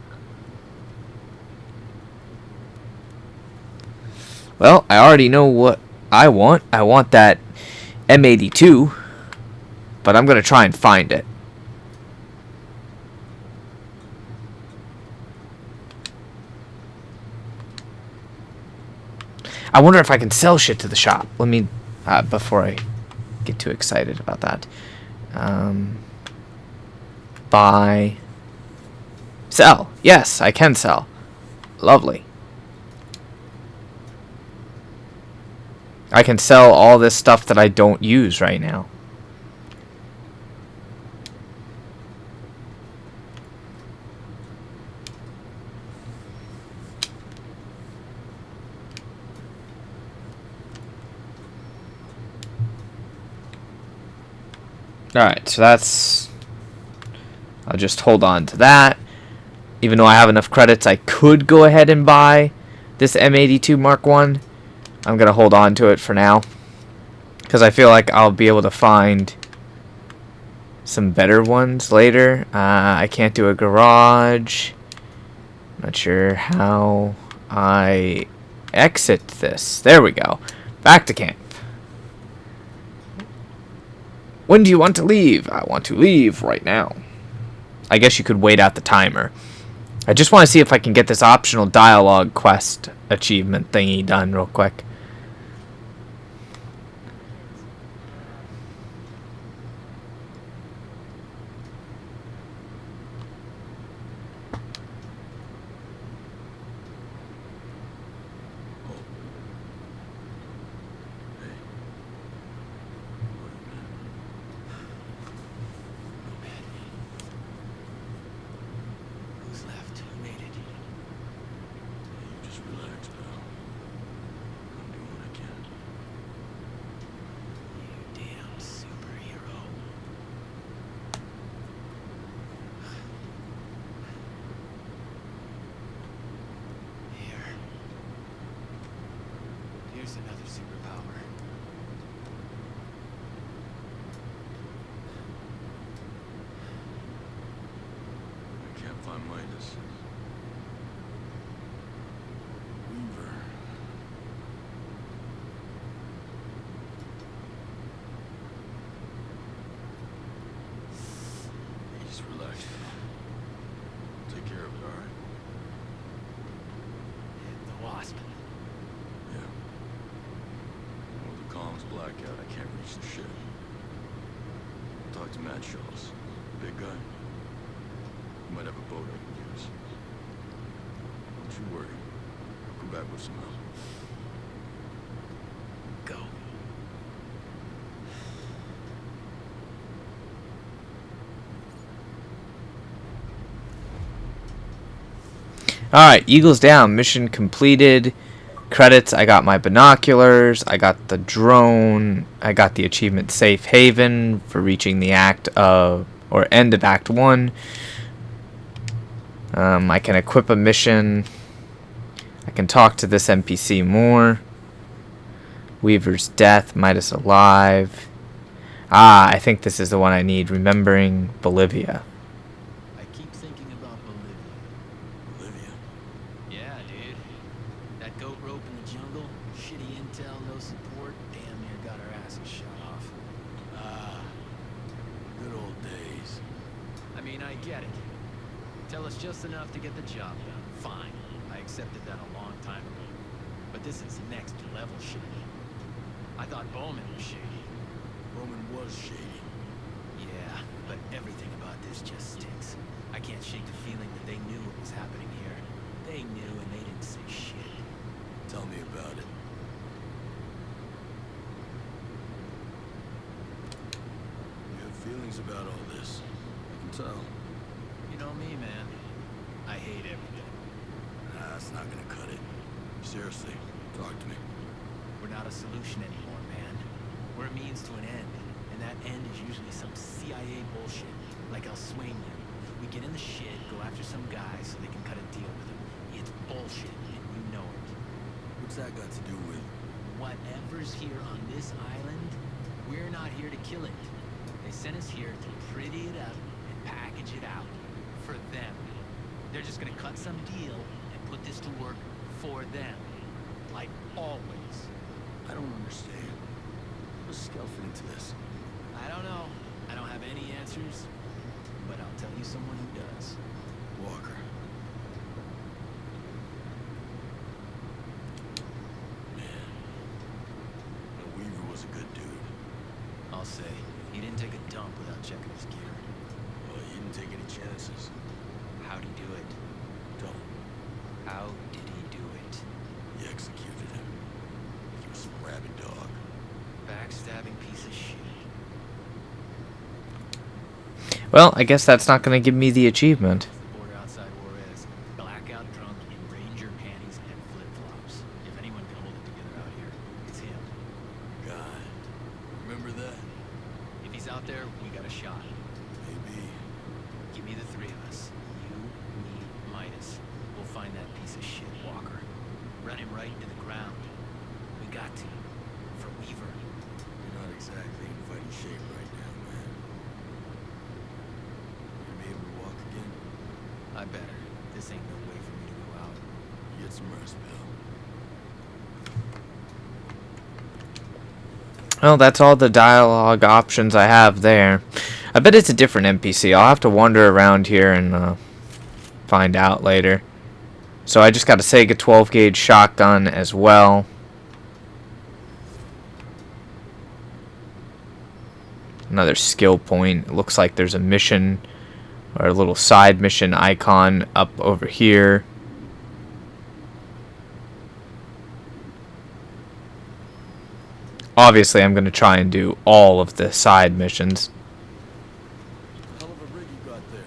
Well, I already know what I want. I want that M82. but I'm gonna try and find it. I wonder if I can sell shit to the shop. Let me, before I get too excited about that. Buy. Sell. Yes, I can sell. Lovely. I can sell all this stuff that I don't use right now. Alright, so that's... I'll just hold on to that. Even though I have enough credits, I could go ahead and buy this M82 Mark 1. I'm going to hold on to it for now. Because I feel like I'll be able to find some better ones later. I can't do a garage. Not sure how I exit this. There we go. Back to camp. When do you want to leave? I want to leave right now. I guess you could wait out the timer. I just want to see if I can get this optional dialogue quest achievement thingy done real quick. Who's left? Who made it? You just relax, pal. I'm doing what I can. You damn superhero. Here's another superpower. I can't find Midas. Weaver. Hey, just relax. Take care of it, alright? The Wasp. Yeah. Well, the comms blackout. I can't reach the ship. Talk to Matt Shaws. Big guy. He might have a boat I can use. Don't you worry. I'll come back with some help. Go. Alright, Eagles down. Mission completed. Credits, I got my binoculars. I got the drone. I got the achievement Safe Haven for reaching the end of Act 1. I can equip a mission. I can talk to this NPC more. Weaver's death. Midas alive. I think this is the one I need. Remembering Bolivia. I keep thinking about Bolivia. Olivia. Yeah, dude. That goat rope in the jungle, shitty intel, no support, damn near got our asses shot off. Good old days. I mean, I get it. Tell us just enough to get the job done. Fine. I accepted that a long time ago. But this is next level shit. I thought Bowman was shady. Roman was shady. Yeah, but everything about this just stinks. I can't shake the feeling that they knew what was happening here. They knew and they didn't say shit. Tell me about it. You have feelings about all this. I can tell. You know me, man. I hate everything. Nah, that's not gonna cut it. Seriously, talk to me. We're not a solution anymore, man. We're a means to an end. And that end is usually some CIA bullshit, like El Sueño. We get in the shit, go after some guy so they can cut a deal with him. It's bullshit, and you know it. What's that got to do with? Whatever's here on this island, we're not here to kill it. They sent us here to pretty it up and package it out. For them. They're just gonna cut some deal and put this to work for them. Like always. I don't understand. How does Scout fit into this? I don't know. I don't have any answers, but I'll tell you someone who does. Walker. Man. The Weaver was a good dude. I'll say, he didn't take a dump without checking his gear. Well, he didn't take any chances. How'd he do it? Don't. How did he do it? He executed him. He was some rabid dog. Backstabbing piece of shit. Well, I guess that's not going to give me the achievement. The border outside Juarez. Blackout drunk in ranger panties and flip-flops. If anyone can hold it together out here, it's him. God. Remember that? If he's out there, we got a shot. Maybe. Give me the three of us. You, me, Midas. We'll find that piece of shit, Walker. Run him right into the ground. We got to. For Weaver. You're not exactly in fighting shape right now, man. You gonna be able to walk again? I better. This ain't no way for me to go out. Get some rest, pal. Well, that's all the dialogue options I have there. I bet it's a different NPC. I'll have to wander around here and find out later. So I just got a Sega 12 gauge shotgun as well. Another skill point. It looks like there's a mission or a little side mission icon up over here. Obviously, I'm going to try and do all of the side missions. Hell of a rig you got there.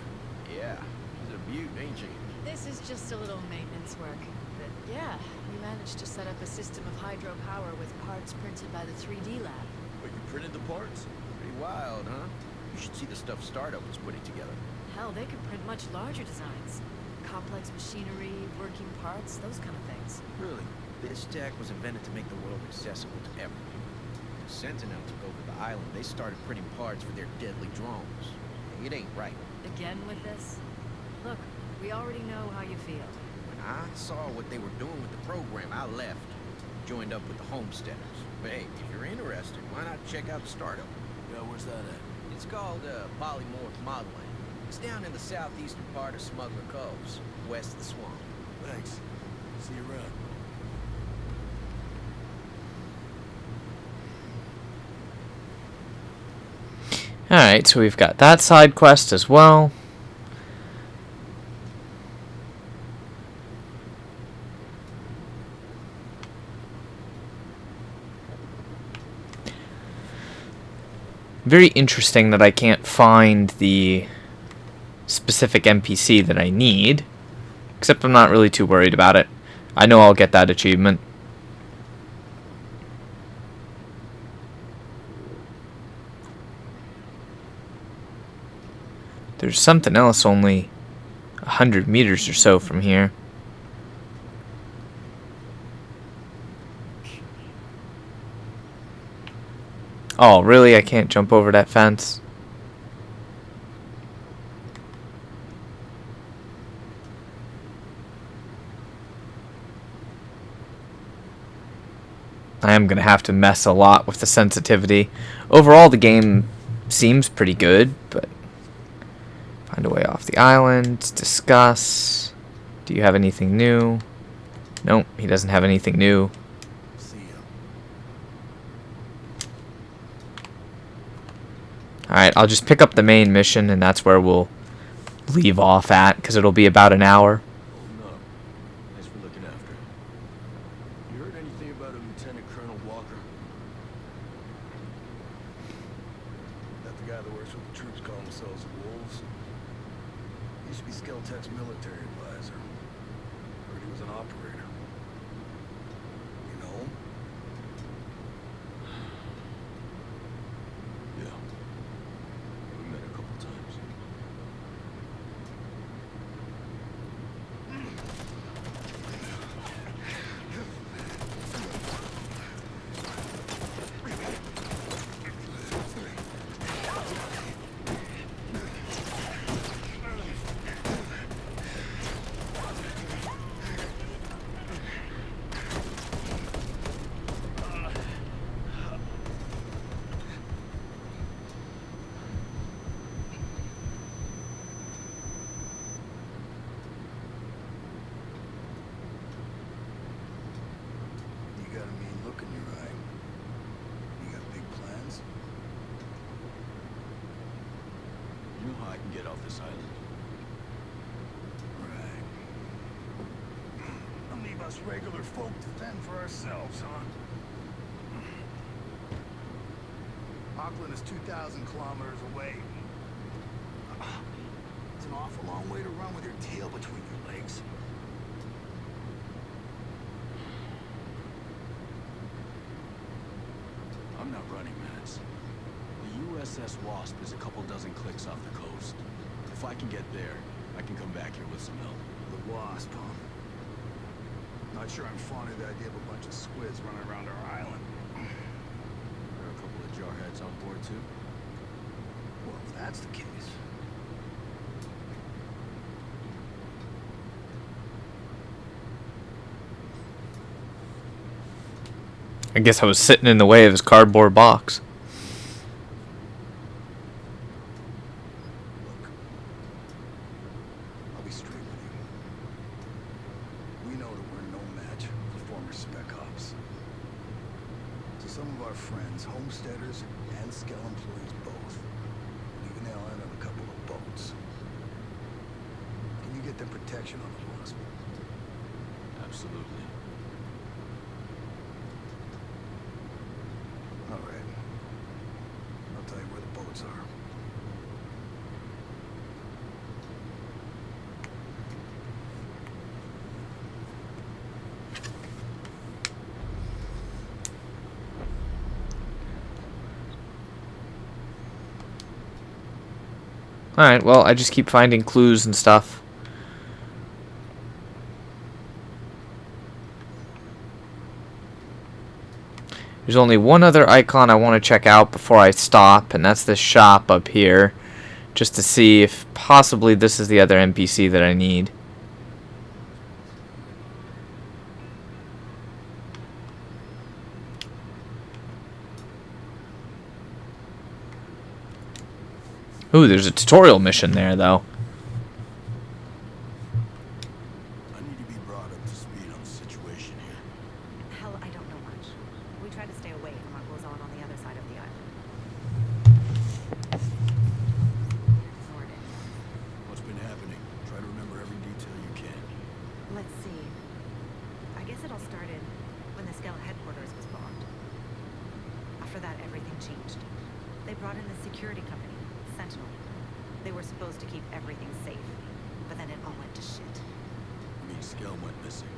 Yeah. She's a beaut, ain't she? This is just a little maintenance work. But yeah, we managed to set up a system of hydropower with parts printed by the 3D lab. But you printed the parts? Pretty wild, huh? You should see the stuff Startup was putting together. Hell, they could print much larger designs. Complex machinery, working parts, those kind of things. Really? This tech was invented to make the world accessible to everyone. When Sentinel took over the island, they started printing parts for their deadly drones. It ain't right. Again with this? Look, we already know how you feel. When I saw what they were doing with the program, I left. Joined up with the Homesteaders. But hey, if you're interested, why not check out the Startup? Yeah, where's that at? It's called Polymorph Modeling. It's down in the southeastern part of Smuggler Coves, west of the swamp. Thanks. See you around. Alright, so we've got that side quest as well. Very interesting that I can't find the specific NPC that I need. Except I'm not really too worried about it. I know I'll get that achievement. There's something else only 100 meters or so from here. Oh, really? I can't jump over that fence? I am going to have to mess a lot with the sensitivity. Overall, the game seems pretty good, but... Find a way off the island. Discuss. Do you have anything new? Nope, he doesn't have anything new. See ya. Alright, I'll just pick up the main mission, and that's where we'll leave off at, because it'll be about an hour. Holding up. Thanks for looking after him. You heard anything about a Lieutenant Colonel Walker? That the guy that works with the troops call themselves wolves? He used to be Skeltech's military advisor. Heard he was an operator. You know him? Yeah. We met a couple times. get off this island. Right. And leave us regular folk to fend for ourselves, huh? Auckland is 2,000 kilometers away. It's an awful long way to run with your tail between your legs. I'm not running, Max. The USS Wasp is a couple dozen clicks off the coast. If I can get there, I can come back here with some help. The Wasp, huh? Not sure I'm fond of the idea of a bunch of squids running around our island. There are a couple of jarheads on board, too. Well, if that's the case. I guess I was sitting in the way of his cardboard box. Look, I'll be straight with you. We know that we're no match for former spec ops. So some of our friends, homesteaders and Skell employees both, leaving the island on a couple of boats. Can you get them protection on the Wasp? Absolutely. All right. I'll tell you where the boats are. Alright, well, I just keep finding clues and stuff. There's only one other icon I want to check out before I stop, and that's this shop up here. Just to see if possibly this is the other NPC that I need. Ooh, there's a tutorial mission there, though. I need to be brought up to speed on the situation here. Hell, I don't know much. We try to stay away from what goes on the other side of the island. Ignored it. What's been happening? Try to remember every detail you can. Let's see. I guess it all started when the Skell headquarters was bombed. After that, everything changed. They brought in the security company, Sentinel. They were supposed to keep everything safe, but then it all went to shit. I mean, Skell went missing.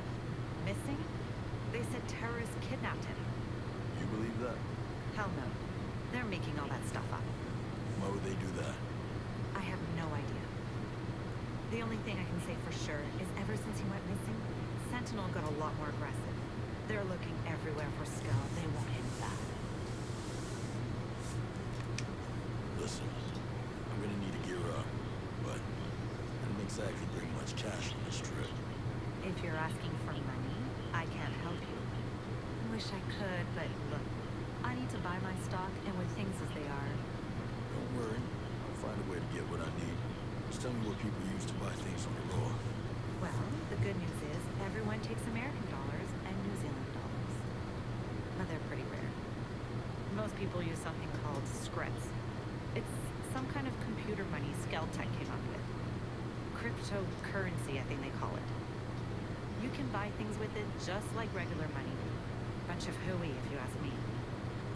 Missing? They said terrorists kidnapped him. You believe that? Hell no. They're making all that stuff up. Why would they do that? I have no idea. The only thing I can say for sure is ever since he went missing, Sentinel got a lot more aggressive. They're looking everywhere for Skell. They want him back. Listen, I'm gonna need to gear up, but I didn't exactly bring much cash on this trip. If you're asking for money, I can't help you. Wish I could, but look, I need to buy my stock, and with things as they are... Don't worry, I'll find a way to get what I need. Just tell me what people use to buy things on the raw. Well, the good news is everyone takes American dollars and New Zealand dollars. But they're pretty rare. Most people use something called scripts. It's some kind of computer money Skelltech came up with. Cryptocurrency, I think they call it. You can buy things with it just like regular money. Bunch of hooey, if you ask me.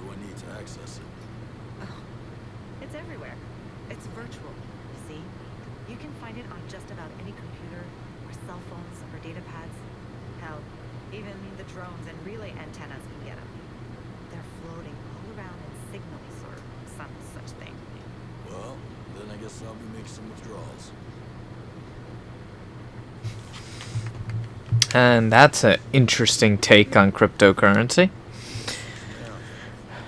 What do I need to access it? Oh, it's everywhere. It's virtual, you see? You can find it on just about any computer, or cell phones, or data pads. Hell, even the drones and relay antennas can get them. They're floating all around in signals or some such thing. Well, then I guess I'll be making some withdrawals. And that's an interesting take on cryptocurrency.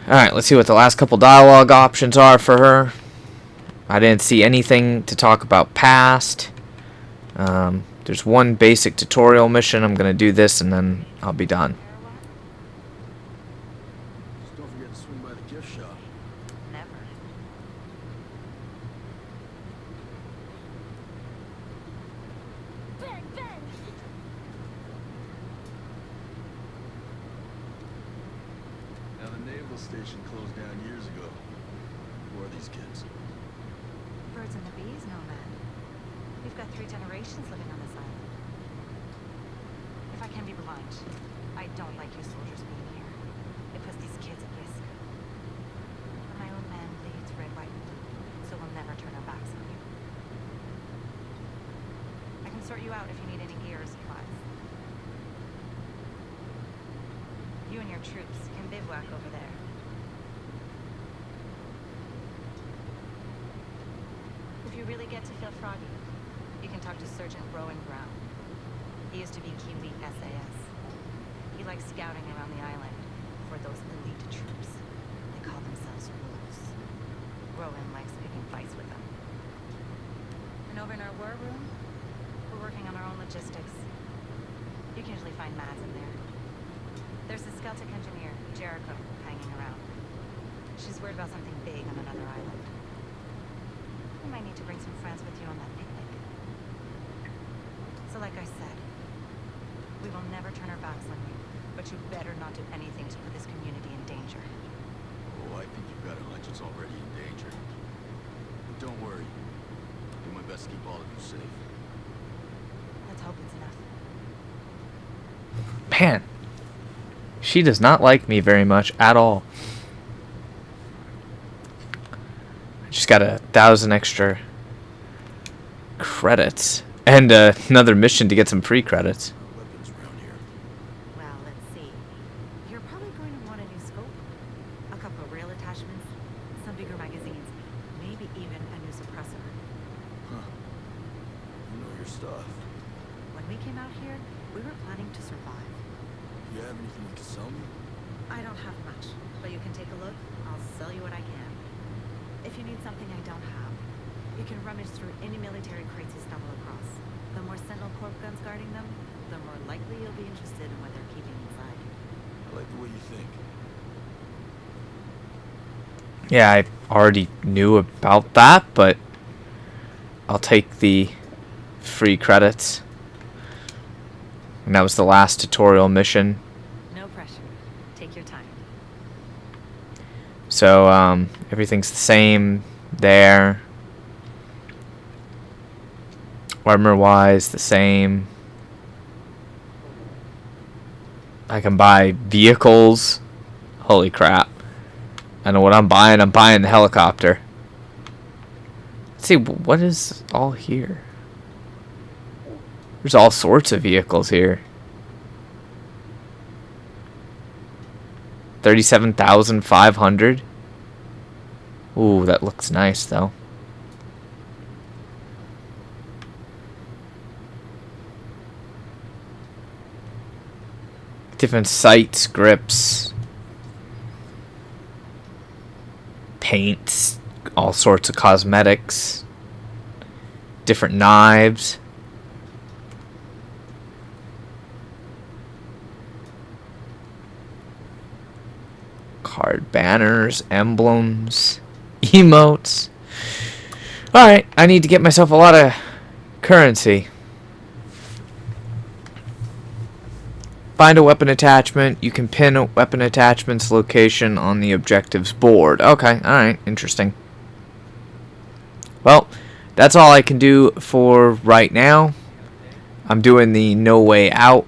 Alright, let's see what the last couple dialogue options are for her. I didn't see anything to talk about past. There's one basic tutorial mission. I'm going to do this and then I'll be done. Just don't forget to swing by the gift shop. Never. Bang, bang! Now, the naval station closed down years ago. Who are these kids? birds and the bees, Nomad. We've got 3 generations living on this island. If I can be blunt, I don't like you soldiers being here. It puts these kids at risk. But my old man bleeds red, white, and blue, so we'll never turn our backs on you. I can sort you out if you need any gear or supplies. You and your troops can bivouac over there. If you really get to feel froggy, you can talk to Sergeant Rowan Brown. He used to be Kiwi SAS. He likes scouting around the island for those elite troops. They call themselves wolves. Rowan likes picking fights with them. And over in our war room, we're working on our own logistics. You can usually find Mads in there. There's a Celtic engineer, Jericho, hanging around. She's worried about something big on another island. You might need to bring some friends with you on that picnic. So like I said, we will never turn our backs on you, but you better not do anything to put this community in danger. Oh, I think you've got a hunch it's already in danger. But don't worry. Do my best to keep all of you safe. Let's hope it's enough. Man, she does not like me very much at all. I just got 1,000 extra credits and another mission to get some free credits. No weapons around here. Well, let's see. You're probably going to want a new scope, a couple of rail attachments, some bigger magazines, maybe even a new suppressor. Huh. You know your stuff. When we came out here, we were planning to survive. You have anything you can sell me? I don't have much, but you can take a look. I'll sell you what I can. If you need something I don't have, you can rummage through any military crates you stumble across. The more Sentinel Corp guns guarding them, the more likely you'll be interested in what they're keeping inside. I like the way you think. Yeah, I already knew about that, but I'll take the free credits. And that was the last tutorial mission. No pressure. Take your time. So, everything's the same there. Armor-wise, the same. I can buy vehicles. Holy crap. I know what I'm buying. I'm buying the helicopter. Let's see, what is all here? There's all sorts of vehicles here. 37,500. Ooh, that looks nice though. Different sights, grips, paints, all sorts of cosmetics, different knives. Card banners, emblems, emotes. Alright, I need to get myself a lot of currency. Find a weapon attachment. You can pin a weapon attachment's location on the objectives board. Okay, alright, interesting. Well, that's all I can do for right now. I'm doing the No Way Out.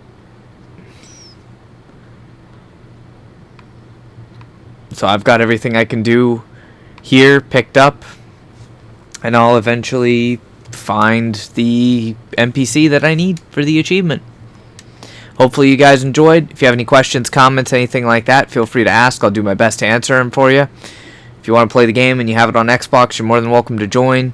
So I've got everything I can do here picked up, and I'll eventually find the NPC that I need for the achievement. Hopefully you guys enjoyed. If you have any questions, comments, anything like that, feel free to ask. I'll do my best to answer them for you. If you want to play the game and you have it on Xbox, you're more than welcome to join.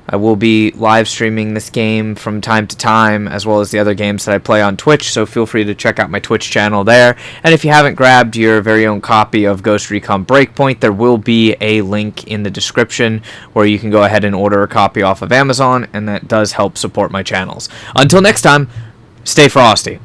I will be live streaming this game from time to time, as well as the other games that I play on Twitch, so feel free to check out my Twitch channel there. And if you haven't grabbed your very own copy of Ghost Recon Breakpoint, there will be a link in the description where you can go ahead and order a copy off of Amazon, and that does help support my channels. Until next time, stay frosty.